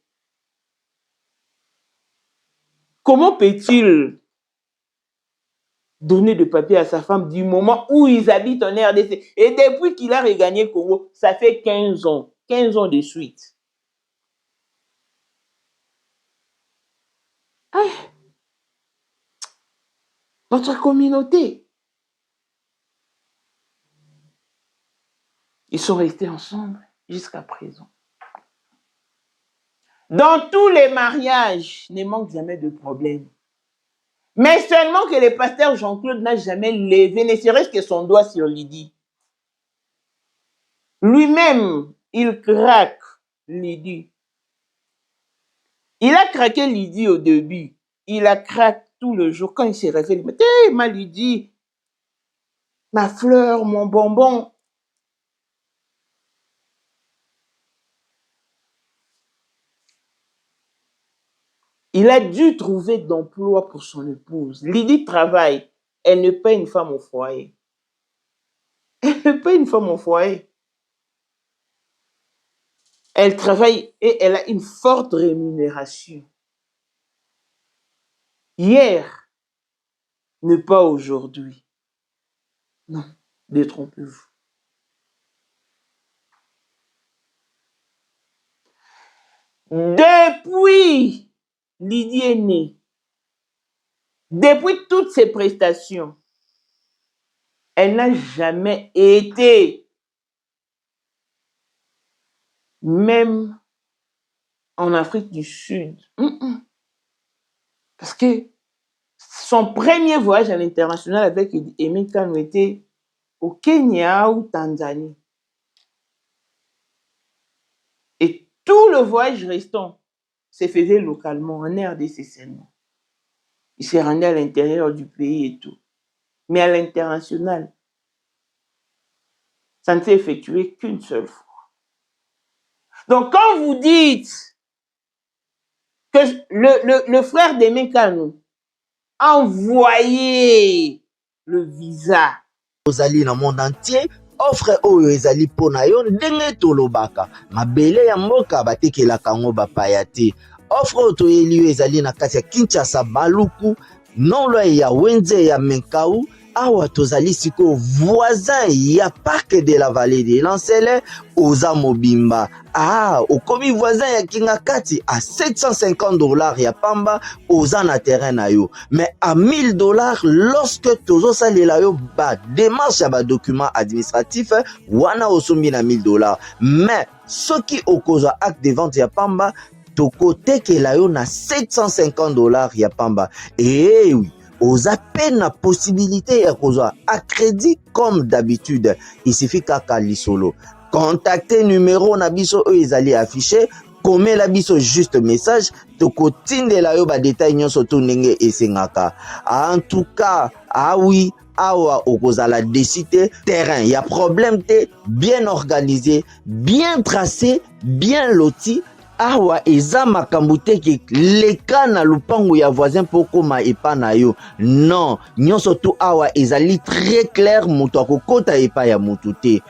Comment peut-il donner de papiers à sa femme du moment où ils habitent en RDC? Et depuis qu'il a regagné le Congo, ça fait 15 ans de suite. Ah, notre communauté. Ils sont restés ensemble jusqu'à présent. Dans tous les mariages, il ne manque jamais de problème. Mais seulement que le pasteur Jean-Claude n'a jamais levé, ne serait-ce que son doigt sur Lydie. Lui-même, il craque Lydie. Il a craqué Lydie au début. Il a craqué tout le jour. Quand il s'est réveillé, il m'a dit « Hey, ma Lydie, ma fleur, mon bonbon. » Il a dû trouver d'emploi pour son épouse. Lydie travaille. Elle n'est pas une femme au foyer. Elle n'est pas une femme au foyer. Elle travaille et elle a une forte rémunération. Hier, ne pas aujourd'hui. Non, détrompez-vous. Depuis Lydie est née, depuis toutes ses prestations, elle n'a jamais été, même en Afrique du Sud. Parce que son premier voyage à l'international avec Aimé Kano était au Kenya ou Tanzanie. Et tout le voyage restant se faisait localement, en RDC seulement. Il s'est rendu à l'intérieur du pays et tout. Mais à l'international, ça ne s'est effectué qu'une seule fois. Donc quand vous dites que le frère d'Aimé Kano a envoyé le visa ozali na monde entier, offre oyo ezali pona yo ndenge tolobaka mabele ya mboka batekelaka ngo bapaya te. Offre oyo toyeli yo ezali na kati ya Kinshasa Baluku nolo ya Wenze ya Menkau. Awa tozali siko voisin ya parc de la vallée de Lancele oza mobimba. Okomi voisin ya Kingakati à $750 ya pamba oza na terrain na yo. Mais à $1000 lorsque tozo salela yo ba démarche ya ba document administratif wana osombi na $1000. Mais soki okozwa acte de vente ya pamba toko tekela yo na $750 ya pamba. Eh oui. Aux appels la possibilité ya kozwa à crédit comme d'habitude. Il suffit kaka lisolo. Contactez numéro na biso eux ezali affiché. Comme la biso juste message. Toko tindela yo ba détail nyonso to ndenge esengaka. En tout cas, oui. Awa okozala décider terrain. Il y a problème te bien organisé, bien tracé, bien loti. Awa eza makambo te ke leka na lupango ya voisin poko ma epa na yo. Non, nyonso to awa ezali très clair moto akokota epa ya moto te.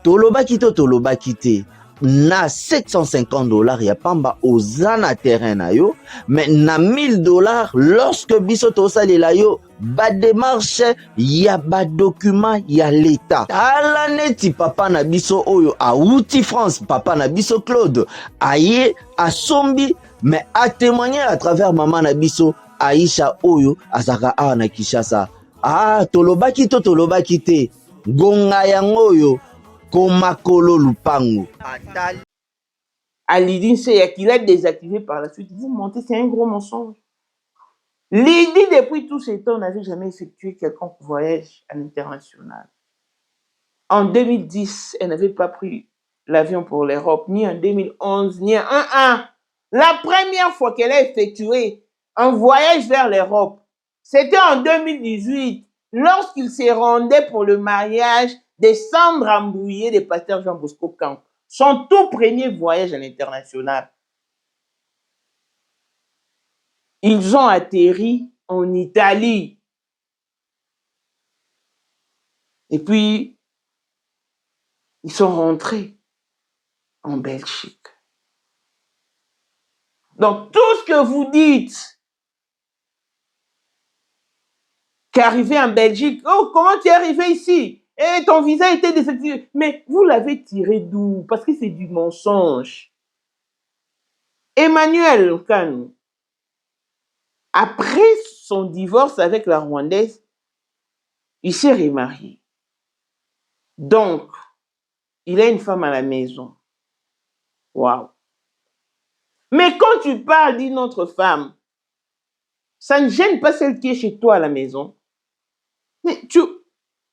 Tolobaki to tolobaki te. Na $750 ya pamba oza na terrain na yo, mais na $1000 lorsque biso tosalela yo ba démarche ya ba document ya l'état. Tala neti papa na biso oyo auti France, papa na biso Claude aye asombi mais a témoigner à travers maman na biso Aisha oyo azaka awa na Kinshasa. Tolobaki to tolobaki te. Gonga yango oyo Komakolo Lupango. À Lydie Nseya qu'il a désactivé par la suite. Vous mentez, c'est un gros mensonge. Lydie, depuis tout ce temps, n'avait jamais effectué quelconque voyage à l'international. En 2010, elle n'avait pas pris l'avion pour l'Europe, ni en 2011, ni en 2011. La première fois qu'elle a effectué un voyage vers l'Europe, c'était en 2018, lorsqu'il s'est rendu pour le mariage de Sandra Mbouye de pasteur Jean Bosco Camp. Son tout premier voyage à l'international. Ils ont atterri en Italie. Et puis, ils sont rentrés en Belgique. Donc, tout ce que vous dites qu'arriver en Belgique, oh, comment tu es arrivé ici? Et ton visa était désactivé. Mais vous l'avez tiré d'où? Parce que c'est du mensonge. Emmanuel Kano, après son divorce avec la Rwandaise, il s'est remarié. Donc, il a une femme à la maison. Waouh. Mais quand tu parles d'une autre femme, ça ne gêne pas celle qui est chez toi à la maison. Mais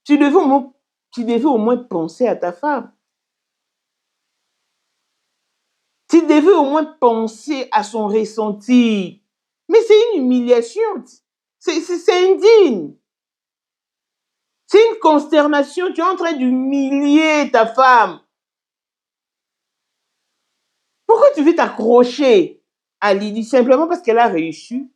tu devais au moins penser à ta femme. Tu devais au moins penser à son ressenti. Mais c'est une humiliation. C'est indigne. C'est une consternation. Tu es en train d'humilier ta femme. Pourquoi tu veux t'accrocher à Lydie simplement parce qu'elle a réussi?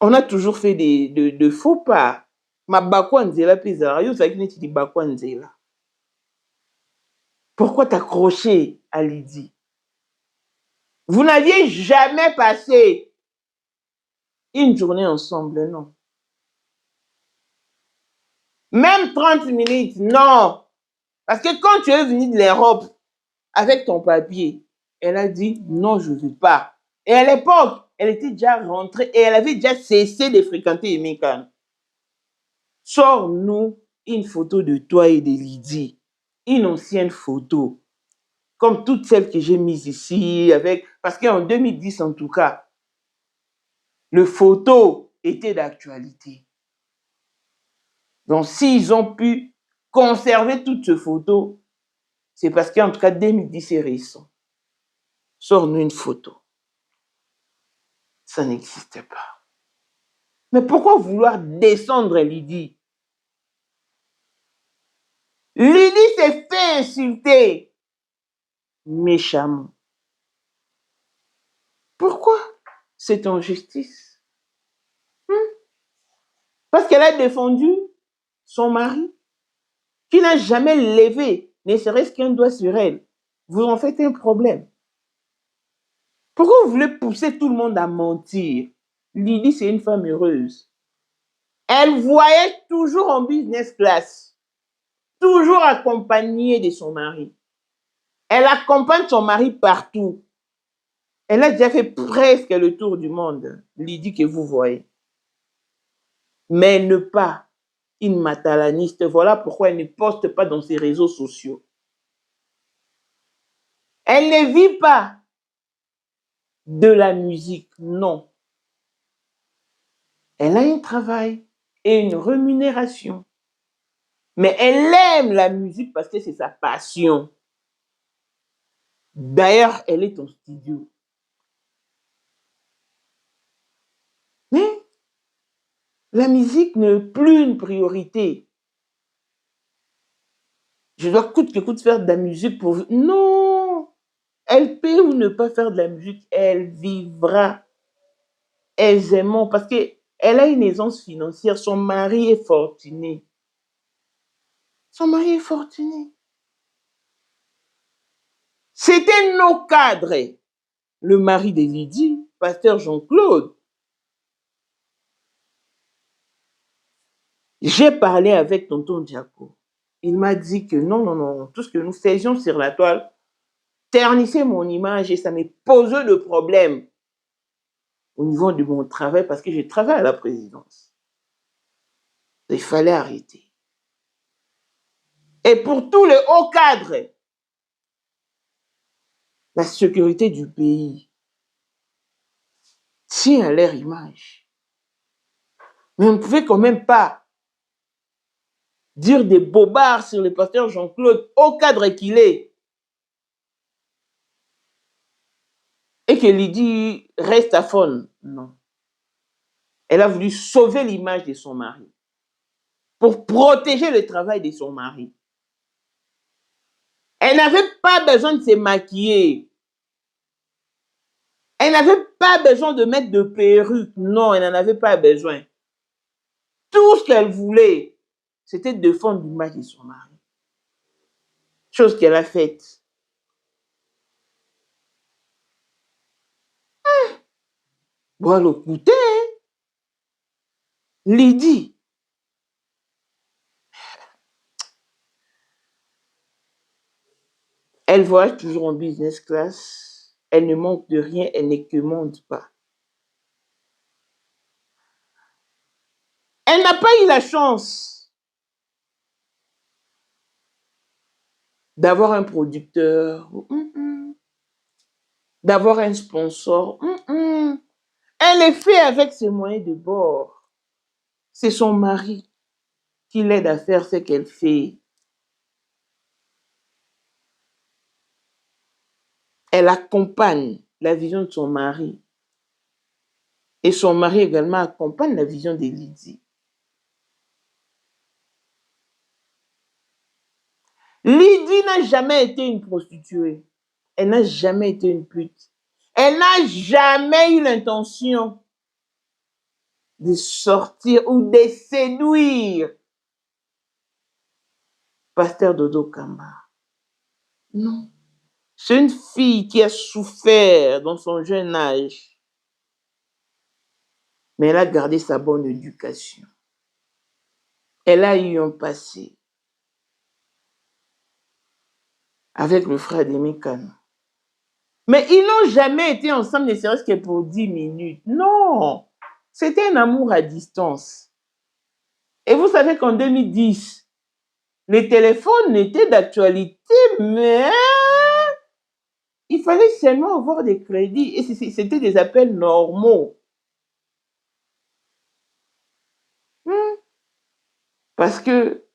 On a toujours fait de faux pas. Ma bakwa nzela pesa, yo saki neti di bakwa nzela. Pourquoi t'accrocher à Lydie? Vous n'aviez jamais passé une journée ensemble, non. Même 30 minutes, non. Parce que quand tu es venu de l'Europe avec ton papier, elle a dit non, je ne veux pas. Et à l'époque, elle était déjà rentrée et elle avait déjà cessé de fréquenter Emeka. Sors-nous une photo de toi et de Lydie. Une ancienne photo. Comme toutes celles que j'ai mises ici. Parce qu'en 2010, en tout cas, le photo était d'actualité. Donc, s'ils ont pu conserver toutes ces photos, c'est parce qu'en tout cas, 2010, c'est récent. Sors-nous une photo. Ça n'existe pas. Mais pourquoi vouloir descendre Lydie? Lydie s'est fait insulter méchamment. Pourquoi cette injustice? Parce qu'elle a défendu son mari, qui n'a jamais levé, ne serait-ce qu'un doigt sur elle. Vous en faites un problème. Pourquoi vous voulez pousser tout le monde à mentir? Lydie, c'est une femme heureuse. Elle voyage toujours en business class, toujours accompagnée de son mari. Elle accompagne son mari partout. Elle a déjà fait presque le tour du monde, Lydie que vous voyez. Mais elle n'est pas une matalaniste. Voilà pourquoi elle ne poste pas dans ses réseaux sociaux. Elle ne vit pas de la musique, non. Elle a un travail et une rémunération. Mais elle aime la musique parce que c'est sa passion. D'ailleurs, elle est en studio. Mais la musique n'est plus une priorité. Je dois coûte que coûte faire de la musique pour... Non! Elle peut ou ne pas faire de la musique, elle vivra aisément parce qu'elle a une aisance financière. Son mari est fortuné. Son mari est fortuné. C'était nos cadres. Le mari de Lydie, pasteur Jean-Claude. J'ai parlé avec tonton Diaco. Il m'a dit que non, tout ce que nous faisions sur la toile ternissait mon image et ça me posait le problème au niveau de mon travail parce que je travaille à la présidence. Il fallait arrêter. Et pour tous les hauts cadres, la sécurité du pays tient à leur image. Mais on ne pouvait quand même pas dire des bobards sur le pasteur Jean-Claude, au cadre qu'il est, et que Lydie reste à fond. Non. Elle a voulu sauver l'image de son mari pour protéger le travail de son mari. Elle n'avait pas besoin de se maquiller. Elle n'avait pas besoin de mettre de perruque. Non, elle n'en avait pas besoin. Tout ce qu'elle voulait, c'était défendre l'image de son mari. Chose qu'elle a faite. Bon, écoutez, Lydie, elle voyage toujours en business class. Elle ne manque de rien, elle ne commande pas. Elle n'a pas eu la chance d'avoir un producteur, d'avoir un sponsor. Elle est faite avec ses moyens de bord. C'est son mari qui l'aide à faire ce qu'elle fait. Elle accompagne la vision de son mari. Et son mari également accompagne la vision de Lydie. Lydie n'a jamais été une prostituée. Elle n'a jamais été une pute. Elle n'a jamais eu l'intention de sortir ou de séduire Pasteur Dodo Kamba. Non. C'est une fille qui a souffert dans son jeune âge. Mais elle a gardé sa bonne éducation. Elle a eu un passé. avec le frère d'Aimé Kano. Mais ils n'ont jamais été ensemble, ne serait-ce que pour 10 minutes. Non, c'était un amour à distance. Et vous savez qu'en 2010, les téléphones étaient d'actualité, mais il fallait seulement avoir des crédits. Et c'était des appels normaux. Parce que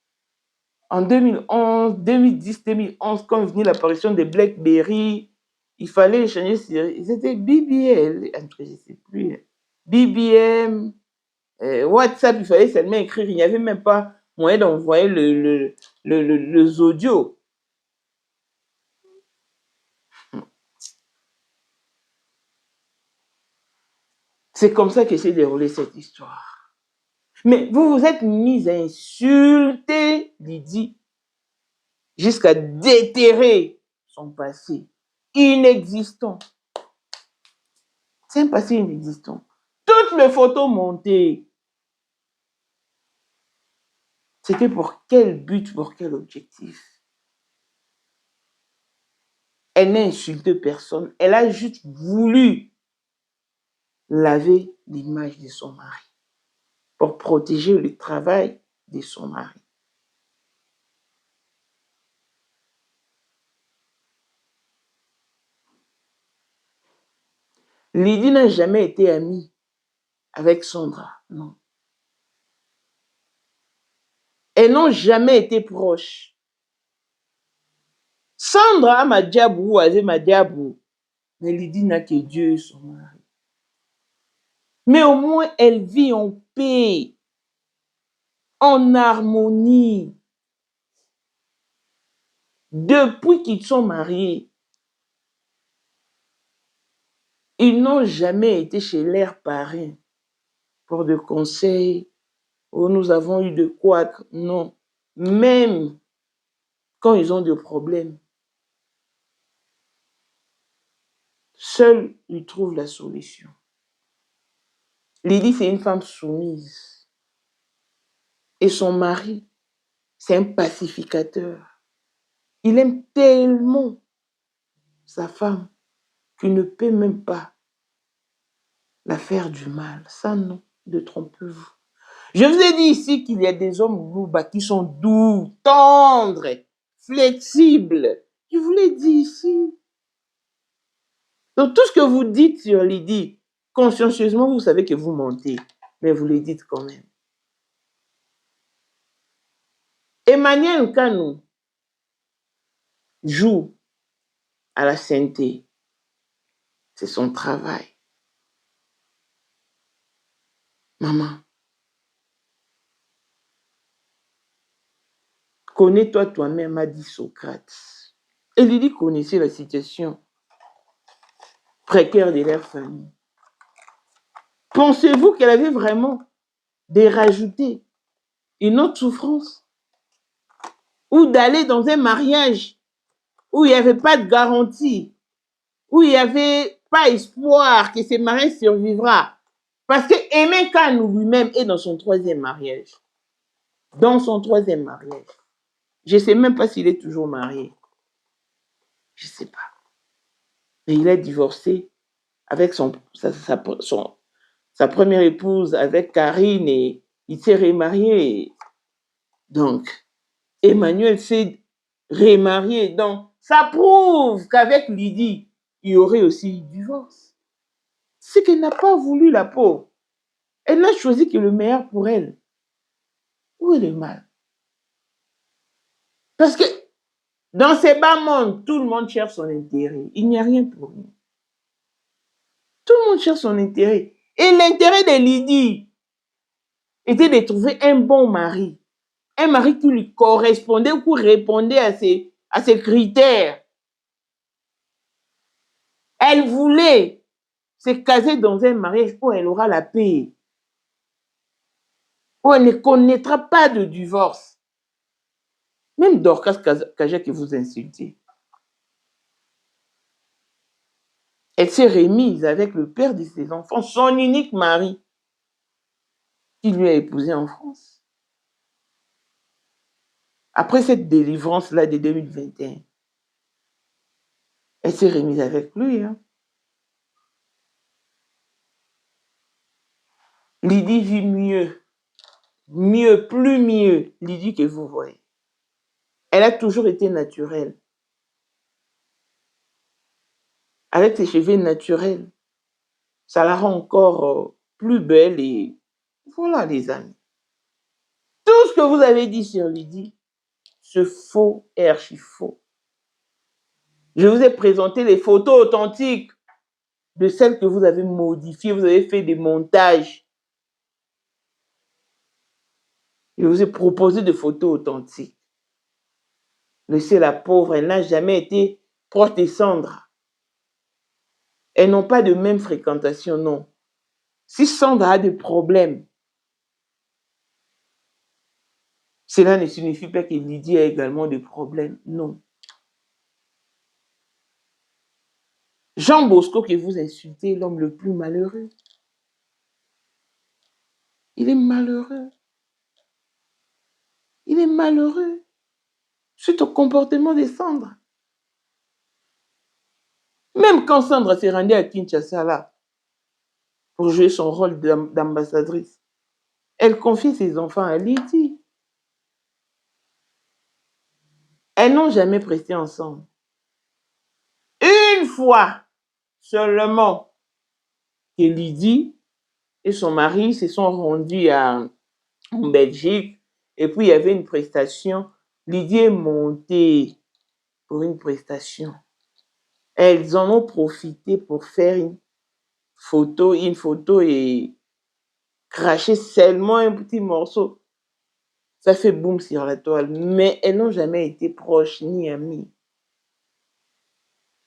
en 2011, 2010, 2011, quand venait l'apparition des BlackBerry, il fallait échanger sur... C'était BBL, je ne sais plus. BBM, WhatsApp, il fallait seulement écrire. Il n'y avait même pas moyen d'envoyer les audios. C'est comme ça que s'est déroulée cette histoire. Mais vous vous êtes mis à insulter Lydie jusqu'à déterrer son passé inexistant. C'est un passé inexistant. Toutes les photos montées, c'était pour quel but, pour quel objectif? Elle n'a insulté personne. Elle a juste voulu laver l'image de son mari pour protéger le travail de son mari. Lydie n'a jamais été amie avec Sandra, non. Elles n'ont jamais été proches. Sandra a Madiabou, a Madiabou, mais Lydie n'a que Dieu et son mari. Mais au moins, elle vit en paix, en harmonie. Depuis qu'ils sont mariés, ils n'ont jamais été chez leurs parents pour des conseils. Oh, nous avons eu de quoi? Non. Même quand ils ont des problèmes, seuls ils trouvent la solution. Lydie, c'est une femme soumise. Et son mari, c'est un pacificateur. Il aime tellement sa femme qu'il ne peut même pas la faire du mal. Ça, non, ne trompez-vous. Je vous ai dit ici qu'il y a des hommes louba qui sont doux, tendres, flexibles. Je vous l'ai dit ici. Donc, tout ce que vous dites sur Lydie, consciencieusement, vous savez que vous mentez, mais vous le dites quand même. Emmanuel Kano joue à la sainteté. C'est son travail. Maman, connais-toi toi-même, a dit Socrate. Et Lydie connaissait la situation précaire de leur famille. Pensez-vous qu'elle avait vraiment rajouter une autre souffrance? Ou d'aller dans un mariage où il n'y avait pas de garantie, où il n'y avait pas espoir que ce mariage survivra? Parce que Aimé Kano lui-même est dans son 3e mariage. Dans son 3e mariage. Je ne sais même pas s'il est toujours marié. Je ne sais pas. Mais il est divorcé avec sa première épouse, avec Karine, et il s'est remarié. Donc, Emmanuel s'est remarié. Donc, ça prouve qu'avec Lydie, il y aurait aussi eu divorce. C'est qu'elle n'a pas voulu, la pauvre. Elle n'a choisi que le meilleur pour elle. Où est le mal? Parce que dans ces bas mondes, tout le monde cherche son intérêt. Il n'y a rien pour nous. Tout le monde cherche son intérêt. Et l'intérêt de Lydie était de trouver un bon mari. Un mari qui lui correspondait ou qui répondait à ses critères. Elle voulait se caser dans un mariage où elle aura la paix. Où elle ne connaîtra pas de divorce. Même Dorcas Kaja que vous insultez. Elle s'est remise avec le père de ses enfants, son unique mari, qui lui a épousé en France. Après cette délivrance-là de 2021, Elle s'est remise avec lui. Hein. Lydie vit mieux. Mieux, plus mieux. Lydie que vous voyez. Elle a toujours été naturelle. Avec ses cheveux naturels. Ça la rend encore plus belle et voilà les amis. Tout ce que vous avez dit sur Lydie, c'est faux et archi faux. Je vous ai présenté les photos authentiques de celles que vous avez modifiées, vous avez fait des montages. Je vous ai proposé des photos authentiques. Laissez la pauvre, elle n'a jamais été proche de Sandra. Elles n'ont pas de même fréquentation, non. Si Sandra a des problèmes, cela ne signifie pas que Lydie a également des problèmes, non. Jean Bosco que vous insultez, l'homme le plus malheureux. Il est malheureux. Il est malheureux suite au comportement de Sandra. Même quand Sandra s'est rendue à Kinshasa là, pour jouer son rôle d'ambassadrice, elle confie ses enfants à Lydie. Elles n'ont jamais pressé ensemble. Une fois seulement que Lydie et son mari se sont rendus en Belgique et puis il y avait une prestation. Lydie est montée pour une prestation. Elles en ont profité pour faire une photo et cracher seulement un petit morceau. Ça fait boum sur la toile, mais elles n'ont jamais été proches ni amies.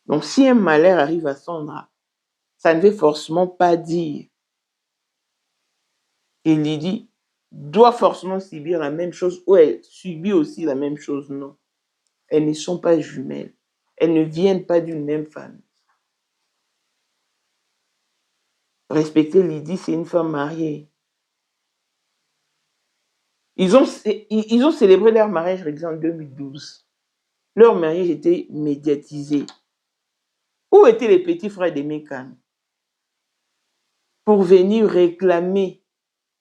Donc si un malheur arrive à Sandra, ça ne veut forcément pas dire que Lydie doit forcément subir la même chose ou elle subit aussi la même chose, non. Elles ne sont pas jumelles. Elles ne viennent pas d'une même famille. Respecter Lydie, c'est une femme mariée. Ils ont célébré leur mariage en 2012. Leur mariage était médiatisé. Où étaient les petits frères de Mécan pour venir réclamer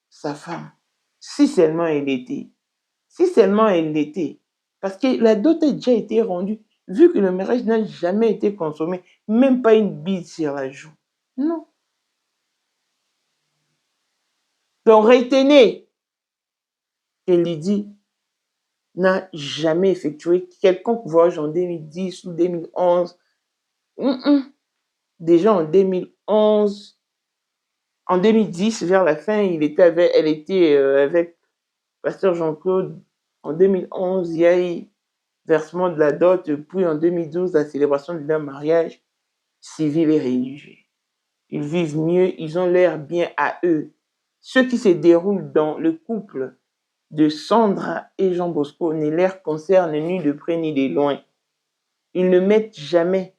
sa femme? Si seulement elle l'était. Si seulement elle l'était. Parce que la dot a déjà été rendue, vu que le mariage n'a jamais été consommé, même pas une bise sur la joue. Non. Donc retenez que Lydie n'a jamais effectué quelconque voyage en 2010 ou 2011. Déjà en 2011, en 2010, vers la fin, elle était avec Pasteur Jean-Claude. En 2011, il y a eu versement de la dot, puis en 2012, la célébration de leur mariage civil et religieux. Ils vivent mieux, ils ont l'air bien à eux. Ce qui se déroule dans le couple de Sandra et Jean Bosco ne les concerne ni de près ni de loin. Ils ne mettent jamais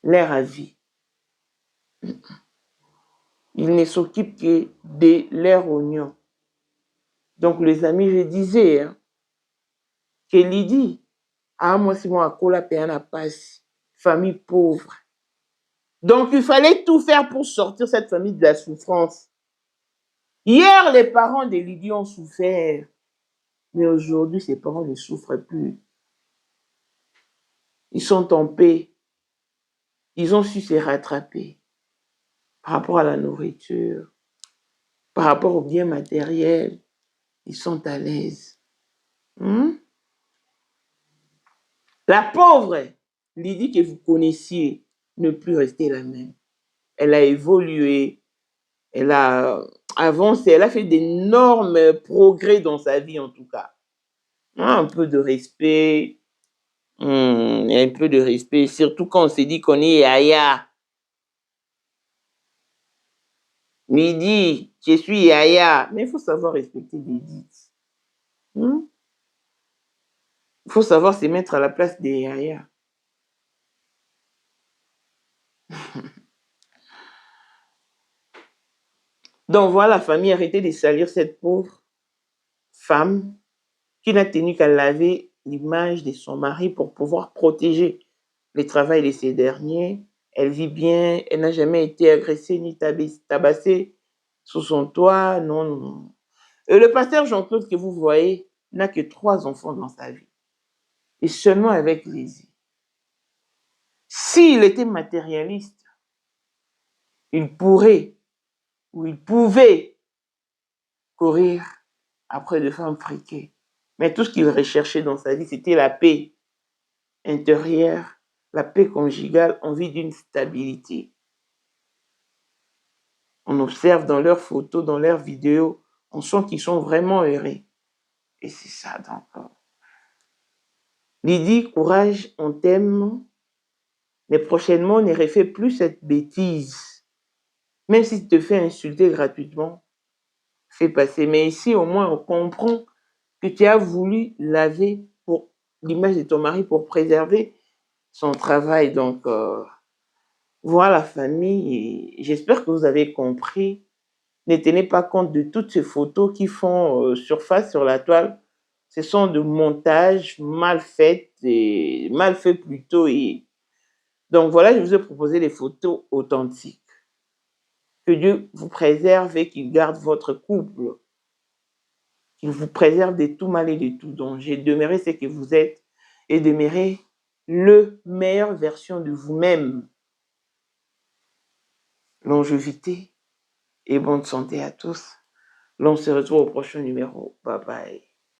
leur avis. Ils ne s'occupent que de leur oignon. Donc les amis, je disais que Lydie, moi c'est moi à Kola Péana passe, famille pauvre. Donc il fallait tout faire pour sortir cette famille de la souffrance. Hier, les parents de Lydie ont souffert, mais aujourd'hui, ses parents ne souffrent plus. Ils sont en paix. Ils ont su se rattraper par rapport à la nourriture, par rapport aux biens matériels. Ils sont à l'aise. La pauvre Lydie que vous connaissiez ne plus rester la même. Elle a évolué, elle a avancé, elle a fait d'énormes progrès dans sa vie en tout cas. Un peu de respect, un peu de respect, surtout quand on s'est dit qu'on est Yaya. Lydie, je suis Yaya. Mais il faut savoir respecter Lydie. Il faut savoir se mettre à la place des Yaya. Donc voilà, famille, arrêtez de salir cette pauvre femme qui n'a tenu qu'à laver l'image de son mari pour pouvoir protéger le travail de ces derniers. Elle vit bien, elle n'a jamais été agressée ni tabassée sous son toit. Non, non, non. Et le pasteur Jean-Claude que vous voyez n'a que 3 enfants dans sa vie. Et seulement avec Lizzie. S'il était matérialiste, il pourrait ou il pouvait courir après des femmes friquées. Mais tout ce qu'il recherchait dans sa vie, c'était la paix intérieure, la paix conjugale, envie d'une stabilité. On observe dans leurs photos, dans leurs vidéos, on sent qu'ils sont vraiment heureux. Et c'est ça donc. Lydie, courage, on t'aime. Mais prochainement, ne refais plus cette bêtise. Même si tu te fais insulter gratuitement, fais passer. Mais ici, au moins, on comprend que tu as voulu laver pour l'image de ton mari pour préserver son travail. Donc, voilà la famille. Et j'espère que vous avez compris. Ne tenez pas compte de toutes ces photos qui font surface sur la toile. Ce sont de montages mal faits, et mal faits plutôt. Et donc voilà, je vous ai proposé des photos authentiques. Que Dieu vous préserve et qu'il garde votre couple. Qu'il vous préserve de tout mal et de tout danger. Demeurez ce que vous êtes et demeurez le meilleure version de vous-même. Longévité et bonne santé à tous. L'on se retrouve au prochain numéro. Bye bye.